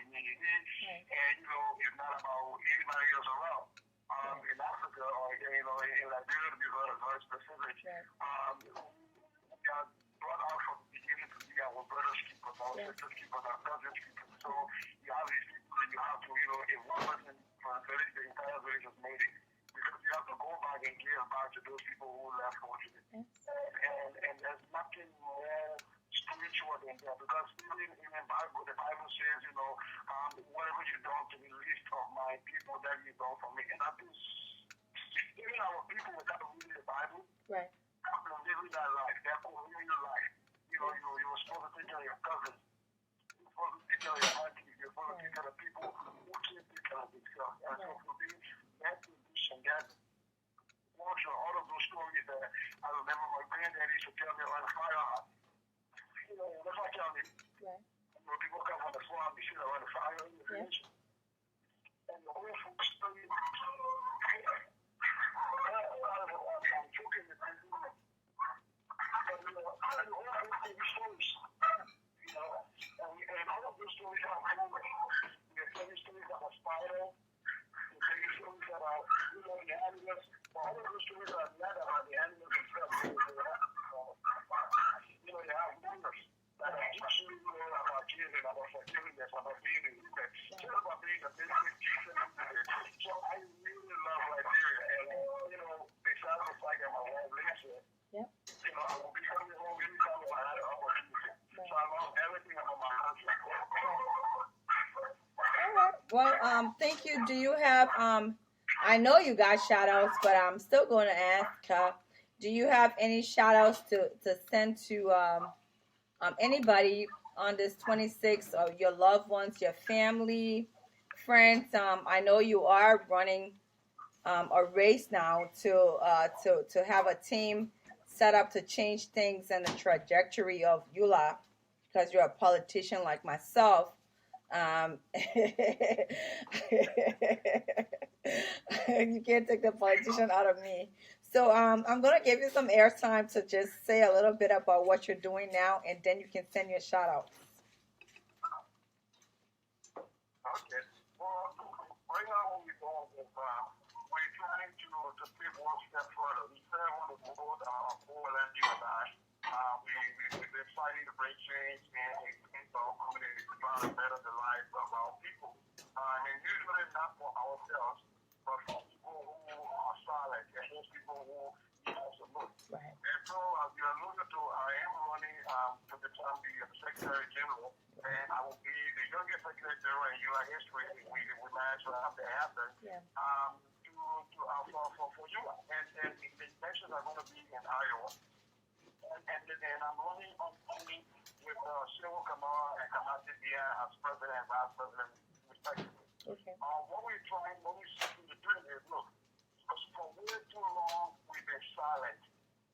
not about anybody else around. In Africa, or, in Liberia, to be very specific, we are brought out from the beginning to be our brothers' keepers, our sisters' keepers, our cousins' keepers. So you have these people and you have to, if one person for a village, the entire village is made it. Because you have to go back and give back to those people who left fortunate. And there's nothing more spiritual than that. Because even in the Bible says, whatever you done to the least of my my people that you go for me. And I think even our people without reading the Bible, Right. living that life, that living your life. You know, you're supposed to take care of your cousins. You're supposed to take care of your aunties. You're supposed to take care of people who can't take care of themselves. And so for me, that position, that watching all of those stories that I remember my granddad used to tell me around the fire. You know, that's like telling me. Right. You know, people come on the farm, they sit around the fire in the finish. And the whole folks story. I'm joking with you. But, you know, I don't know all those stories. You know, and all of those stories are cool. You tell me stories about spider. You tell me stories about, you know, the animals. But all of those stories are not about the animals themselves. You know, they have wonders. That are teaching you about giving, about forgiveness, about being a human. Just about being a basic decent human. So I really love Liberia. And, you know, besides the fact that my wife lives here, you know, I will be coming home anytime I had an opportunity. So I love everything about my country. All right. Well, thank you. Do you have I know you got shout outs, but I'm still going to ask, do you have any shout outs to send to anybody on this 26th, or your loved ones, your family, friends? I know you are running a race now to have a team set up to change things and the trajectory of EULA, because you're a politician like myself. You can't take the politician out of me. So I'm going to give you some airtime to just say a little bit about what you're doing now, and then you can send your shout outs. Okay. Well, right now what we're doing is we're trying to take one step further. We said on the board, Poland, you and I, we've been fighting to bring change in our community to try to better the lives of our people. And usually not for ourselves, but for people who are silent and those people who need us the most. Right. And so, as you alluded to, I am running to become the Secretary General, and I will be the youngest Secretary General in U.S. history. We managed to have that happen. Yeah. For you. And the elections are going to be in Iowa. And I'm running on with Cyril Kamara and Kamasi Dia as President and Vice President, respectively. Okay. What we're seeking to do is, look, because for way too long we've been silent.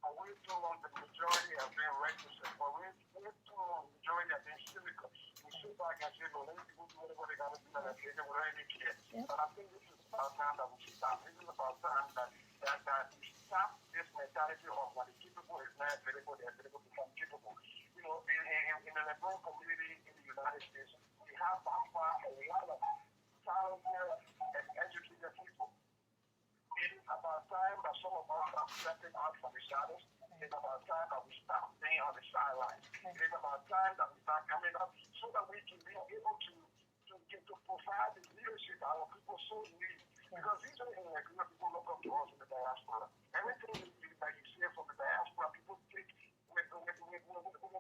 For way too long the majority have been reticent. For way too long the majority have been cynical. We sit back and say, well, let people do whatever they got to do and they don't really care. But I think this is about time that we stop. This is about time that we stop this mentality of what is capable is not available, they're able to become capable. You know, in the liberal community in the United States, we have by far a lot of talented and educated people. It is about time that some of us are stepping out from the shadows. It is about time that we stop staying on the sidelines. It is about time that we start coming up so that we can be able to provide the leadership that our people so need. Because usually in Nigeria, people look up to us in the diaspora. Everything that you see from the diaspora, people take with a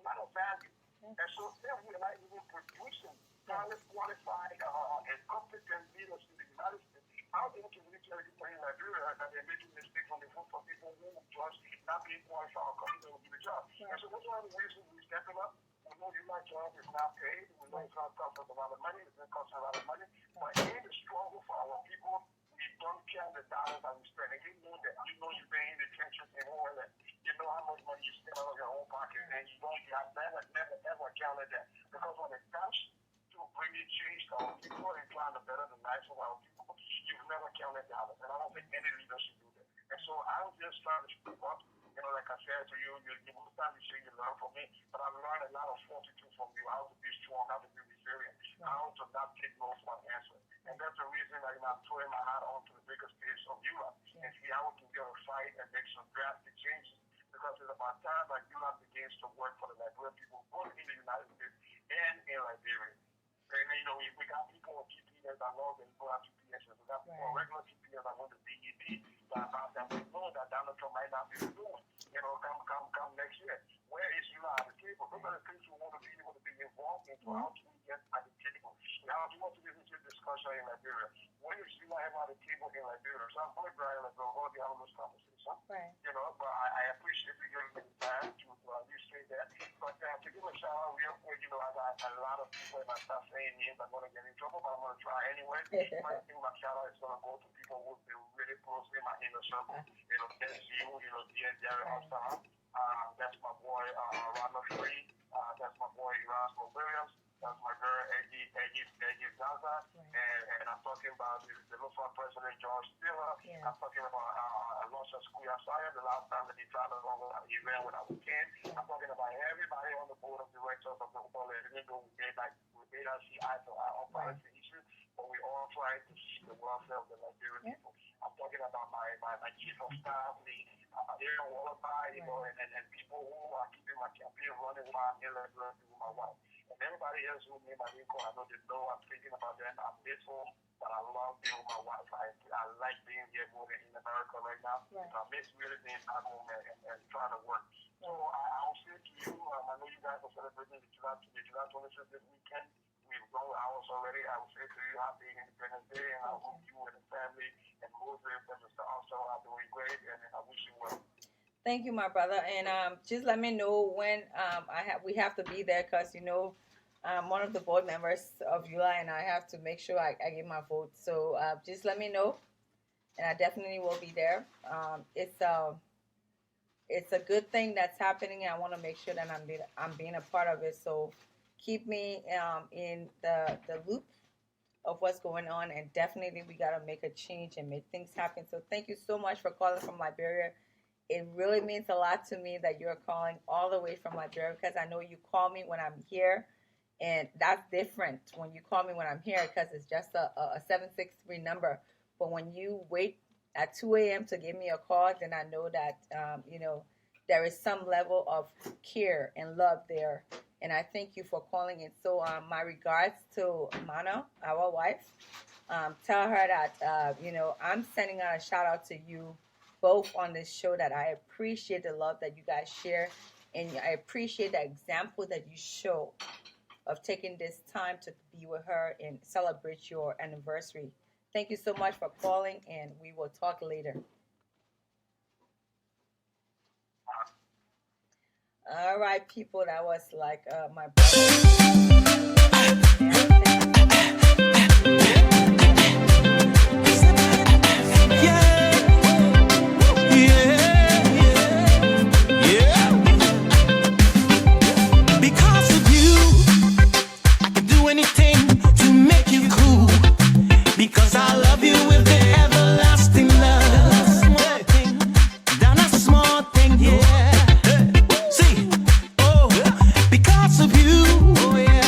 lot of value. And so if we're not even producing qualified and competent leaders in the United States, how can we tell people in Nigeria that they're making mistakes on the vote for people who just not being qualified or coming to do the job? And so that's one of the reasons we're stepping up. We know my job is not paid. We know it's not cost us a lot of money. It's going to cost a lot of money. But in the struggle for our people, we don't count the dollars that we spend. And you know that. You know you're paying the attention in more than you know how much money you spend out of your own pocket. And you don't have never, ever counted that. Because when it comes to bringing change to our people and trying to better the lives of our people, you've never counted dollars. And I don't think any leader should do that. And so I'm just trying to speak up. You know, like I said to you, most time you say you learn from me, but I've learned a lot of fortitude from you, how to be strong, how to be resilient, how to not take no for an answer. And that's the reason I'm throwing my hat onto the biggest stage of Europe and see how we can get a fight and make some drastic changes. Because it's about time that Europe begins to work for the Liberian people, both in the United States and in Liberia. And, you know, we got people on TPS that love and go out TPS. We got people on regular TPS that want the DED that we know that Donald Trump might not be doing, you know, come next year. Where is you at the table? Those are the things we want to be able to be involved in. How do we get at the table? How do you want to be able to discussion in Liberia? When is a lot of people might start saying names. I'm going to get in trouble, but I'm going to try anyway. I think my shout out is going to go to people who've been really close in my inner circle. You know, that's you, dear Jerry Hobson. That's my boy, Ronald Free. That's my boy, Erasmo Williams. That's my girl, Eddie Zaza. And I'm talking about the local president, George Stiller. I'm talking about Aloysius Kuyasaya, the last time that he traveled over that event when I was in. I'm talking about everybody on the board of directors of the Football League. Even though we may not see eye to eye on policy issues, but we all try to see the welfare of the Nigerian people. I'm talking about my chief of staff, the Aaron Wallaby, you know, and people who are keeping my campaign running while I'm here with my wife. And everybody else who made my income, I know they know I'm thinking about them. I'm grateful, but I love being with my wife. I like being here more than in America right now. So I miss really being back home and trying to work. So I'll say to you, I know you guys are celebrating the July 25th this weekend. We've gone hours already. I will say to you, happy Independence Day, and I hope you and the family and Moses and Mr. Also are doing great, and I wish you well. Thank you, my brother, and just let me know when we have to be there, because you know I'm one of the board members of ULA, and I have to make sure I give my vote. So just let me know, and I definitely will be there. It's a good thing that's happening, and I want to make sure that I'm being a part of it. So keep me in the loop of what's going on, and definitely we got to make a change and make things happen. So thank you so much for calling from Liberia. It really means a lot to me that you're calling all the way from Liberia, because I know you call me when I'm here, and that's different when you call me when I'm here, because it's just a 763 number. But when you wait at 2 a.m. to give me a call, then I know that you know, there is some level of care and love there. And I thank you for calling in. So my regards to Mana, our wife. Tell her that you know, I'm sending out a shout out to you both on this show, that I appreciate the love that you guys share, and I appreciate the example that you show of taking this time to be with her and celebrate your anniversary. Thank you so much for calling, and we will talk later. All right, people, that was like my brother. Because I love you with the everlasting love. Done a small thing, yeah. See, oh, because of you, oh yeah.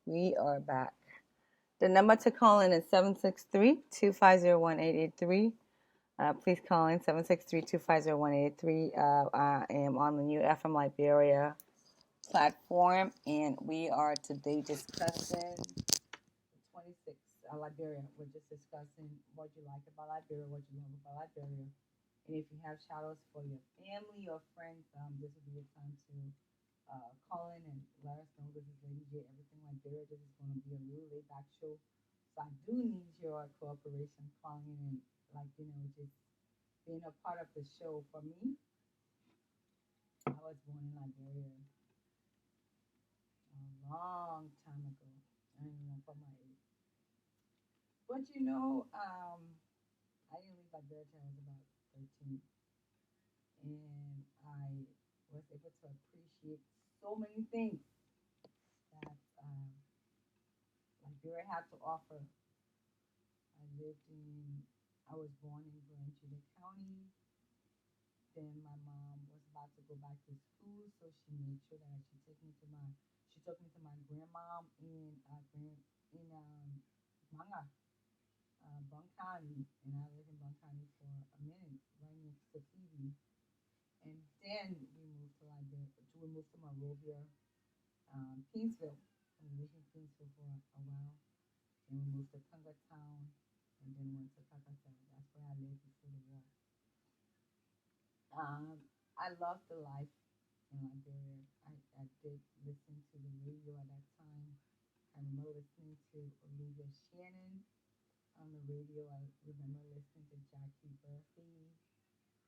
We are back. The number to call in is 763-250-1883. Please call in 763-250-1883. I am on the new FM Liberia platform, and we are today discussing 26 Liberia. We're just discussing what you like about Liberia, what you love about Liberia. And if you have shout outs for your family or friends, this would be a time to call in and let us know. This is Lady J, Everything Liberia. This is going to be a really laid back show. So I do need your cooperation calling in and, just being a part of the show. For me, I was born in Liberia a long time ago. I don't even know for my age. But I didn't leave Liberia till I was about 13. And I was able to appreciate so many things that Liberia had to offer. I was born in Grand Judah County. Then my mom was about to go back to school, so she made sure that she took me to my grandmom in Manga, Bung County, and I lived in Bung County for a minute, right next to TV. And then we moved to Monrovia, Painesville. And we lived in Painesville for a while. Then we moved to Punga Town, and then went to Kakata. That's where I lived before the war. I loved the life in Liberia. I did listen to the radio at that time. I remember listening to Olivia Shannon on the radio. I remember listening to Jackie Murphy,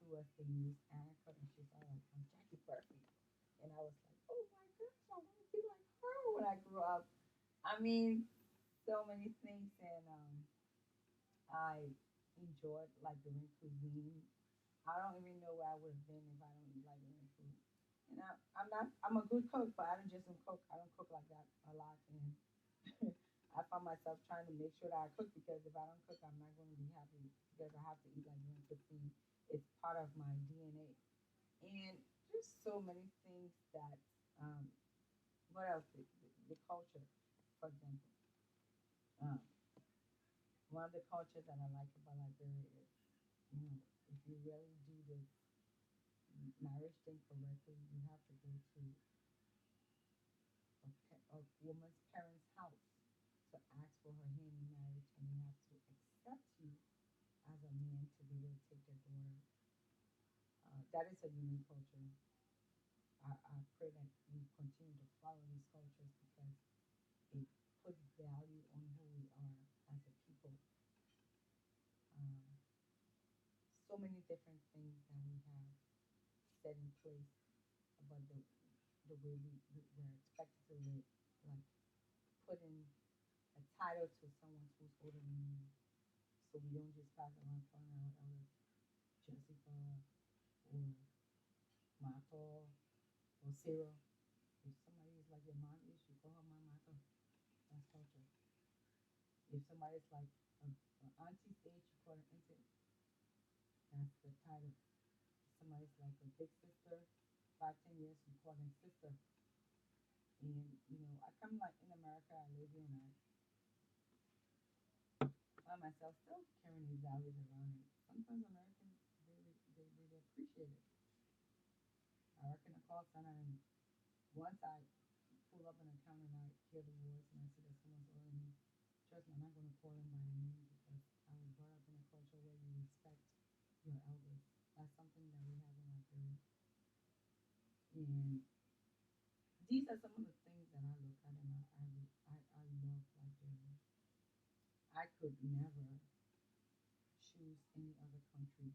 who was the news anchor, and she said, like, I'm Jackie Murphy. And I was like, oh my gosh, I want to be like her when I grew up. I mean, so many things. And I enjoyed Liberian cuisine. I don't even know where I would have been if I don't eat Liberian food. And I'm a good cook, but I don't just cook. I don't cook like that a lot. And I find myself trying to make sure that I cook, because if I don't cook, I'm not going to be happy, because I have to eat Liberian cuisine. It's part of my DNA. And just so many things that, what else? The culture, for example. Um, One of the cultures that I like about Liberia is, if you really do this marriage thing correctly, you have to go to a woman's parents' house to ask for her hand in marriage, and they have to accept you as a man to be able to take their daughter. That is a unique culture. I pray that we continue to follow these cultures, because it puts value on who we are as a people. Um, so many different things that we have set in place about the way we're expected to live, like putting a title to someone who's older than you, so we don't just pass around calling our elders Jessica or Martha or Sarah. If somebody is like your mom is, you call her Mama Martha. That's culture. If somebody's like an auntie's age, you call her auntie. That's the title. If somebody's like a big sister, 5, 10 years, you call them sister. And I come like in America, I live here, and I find myself still carrying these values around. And sometimes Americans they appreciate it. I work in a call center, and once I pull up an account and I hear the voice and I see that someone's older than me, trust me, I'm not going to call them by their name, because I was brought up in a culture where you respect your elders. That's something that we have in Liberia. And these are some of the things that I look at, and I love Liberia. I could never choose any other country.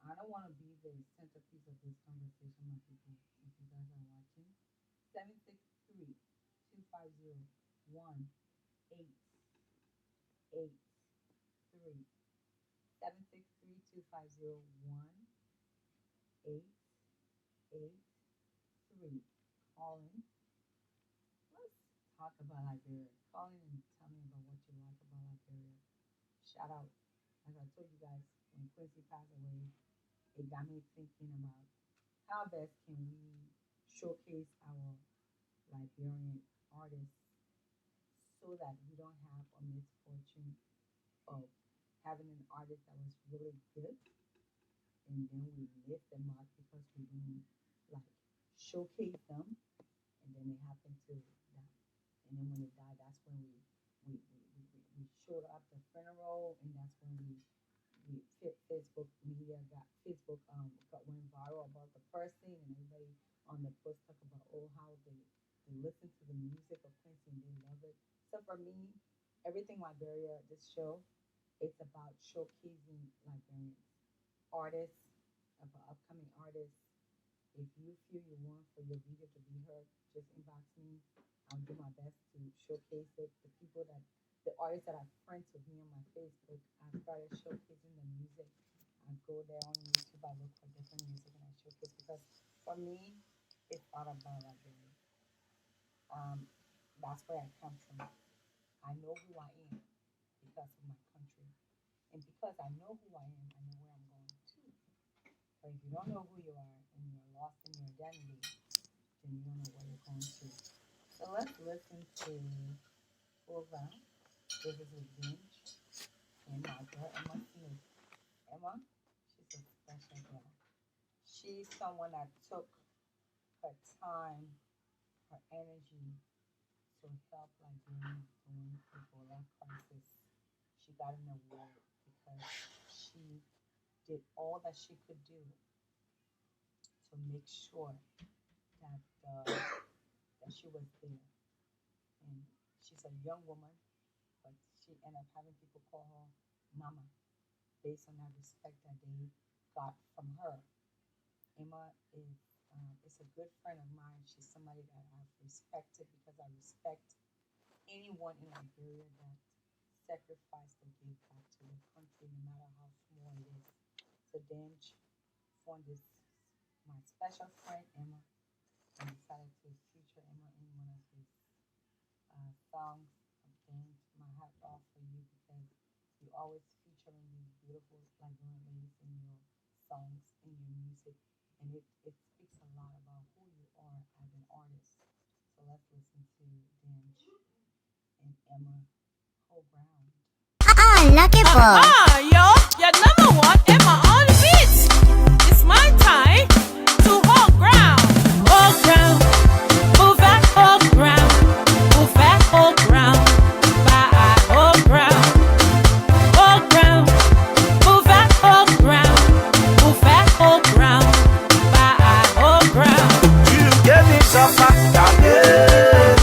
I don't want to be the centerpiece of this conversation, my people, if you guys are watching. 763-250-1883. 763-250-1883. Calling. Let's talk about Liberia. Call in and tell me about what you like about Liberia. Shout out. As I told you guys, when Quincy passed away, it got me thinking about how best can we showcase our Liberian artists so that we don't have a misfortune of having an artist that was really good and then we lift them up because we didn't like showcase them and then they happen to die. And then when they die, that's when we showed up the funeral and that's when Facebook media went viral about the person and everybody on the post talk about how they listen to the music of Prince and they love it. So for me, everything Liberia, this show, it's about showcasing Liberians, artists, about upcoming artists. If you feel you want for your video to be heard, just inbox me. I'll do my best to showcase it. The artists that are friends with me on my Facebook, I started showcasing the music. I go there on YouTube, I look for different music and I showcase because for me, it's all about Liberia. That's where I come from. I know who I am because of my country. And because I know who I am, I know where I'm going to. But if you don't know who you are and you're lost in your identity, then you don't know where you're going to. So let's listen to Over. This is a binge. And my girl, Emma Smith. Emma, she's a special girl. She's someone that took her time, her energy to help Liberia during the Ebola crisis. She got an award because she did all that she could do to make sure that she was there. And she's a young woman, but she ended up having people call her Mama based on that respect that they got from her. Emma is a good friend of mine. She's somebody that I've respected because I respect anyone in Liberia that sacrificed or gave back to their country, no matter how small it is. So Dench found my special friend Emma and decided to feature Emma in one of his songs. Dench, my hat off for you because you always featuring these beautiful Liberian ladies in your songs, in your music, and it speaks a lot about who you are as an artist. So let's listen to Dench and Emma, Hold Ground. Lucky boy. Yo, you're number one in my own beat. It's my time to hold ground. Hold ground. Move back, hold ground. Move back, hold ground. Bye, hold ground. Hold ground. Move back, hold ground. Move back, hold ground. Bye, hold ground. You gave me suffer, darling.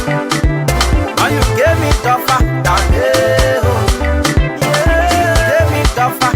And you gave me tougher, darling. Yeah, you gave me tougher.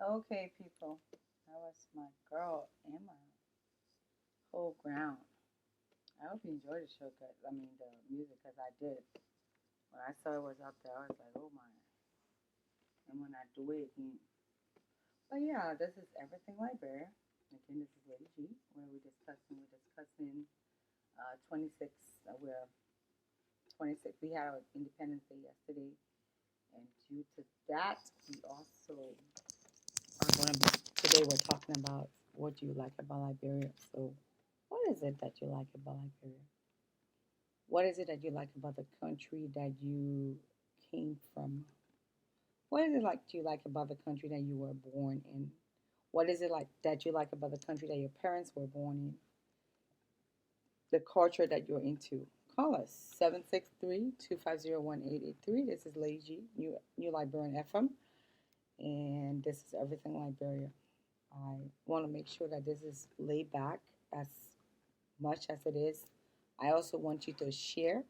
Okay, people. That was my girl, Emma. Whole ground. I hope you enjoyed the show, the music, because I did. When I saw it was up there, I was like, oh my. And when I do it again. But yeah, this is Everything Liberia. Again, this is Lady G, where we're discussing 26, we're 26, we had our Independence Day yesterday. And due to that, we also are going to be, today we're talking about what do you like about Liberia. So what is it that you like about Liberia? What is it that you like about the country that you came from? What is it like do you like about the country that you were born in? What is it like that you like about the country that your parents were born in? The culture that you're into. Call us 763-250-1883. This is Lady G, New Liberian FM, and this is Everything Liberia. I want to make sure that this is laid back as much as it is. I also want you to share,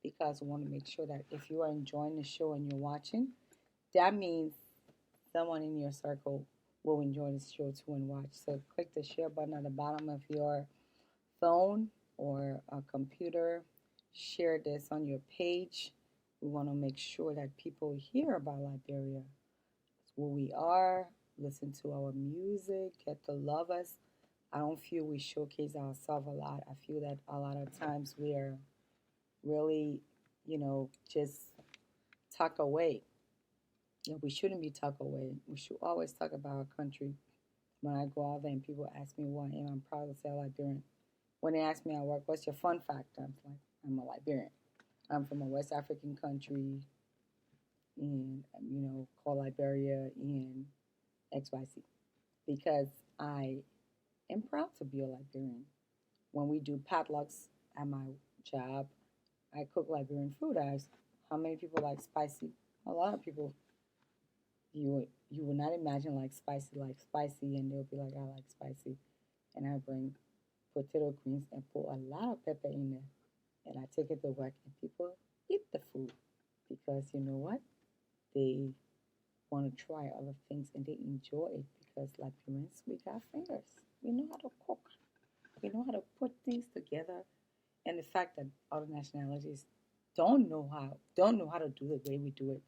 because I want to make sure that if you are enjoying the show and you're watching, that means someone in your circle will enjoy this show too and watch. So click the share button at the bottom of your phone or a computer. Share this on your page. We want to make sure that people hear about Liberia. It's who we are. Listen to our music. Get to love us. I don't feel we showcase ourselves a lot. I feel that a lot of times we are really, just tucked away. We shouldn't be tucked away. We should always talk about our country. When I go out there and people ask me who I am, I'm proud to say Liberian. When they ask me at work, what's your fun fact? I'm like, I'm a Liberian. I'm from a West African country, and called Liberia and XYZ, because I am proud to be a Liberian. When we do potlucks at my job, I cook Liberian food. How many people like spicy? A lot of people. You would not imagine like spicy, and they'll be like, I like spicy, and I bring potato greens and put a lot of pepper in there, and I take it to work, and people eat the food, because you know what? They want to try other things and they enjoy it, because Liberians, we got fingers. We know how to cook. We know how to put things together, and the fact that other nationalities don't know how to do it the way we do it,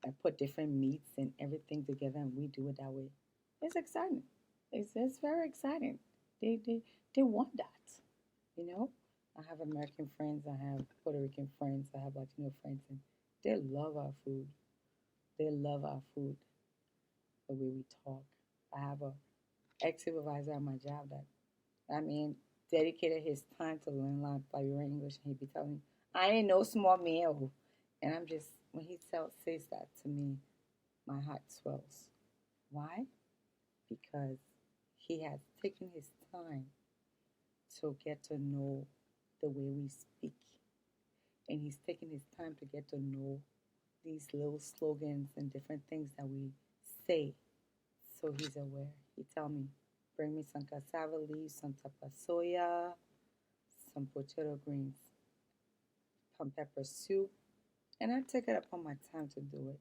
and put different meats and everything together, and we do it that way. It's exciting. It's very exciting. They want that, I have American friends, I have Puerto Rican friends, I have Latino friends, and they love our food. They love our food, the way we talk. I have a ex-supervisor at my job that, dedicated his time to learn Liberian English, and he'd be telling me, I ain't no small man. And I'm just, when he says that to me, my heart swells. Why? Because he has taken his time to get to know the way we speak. And he's taken his time to get to know these little slogans and different things that we say. So he's aware. He tell me, bring me some cassava leaves, some tapasoya, some potato greens, some pepper soup. And I take it upon my time to do it.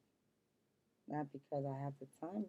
Not because I have the time,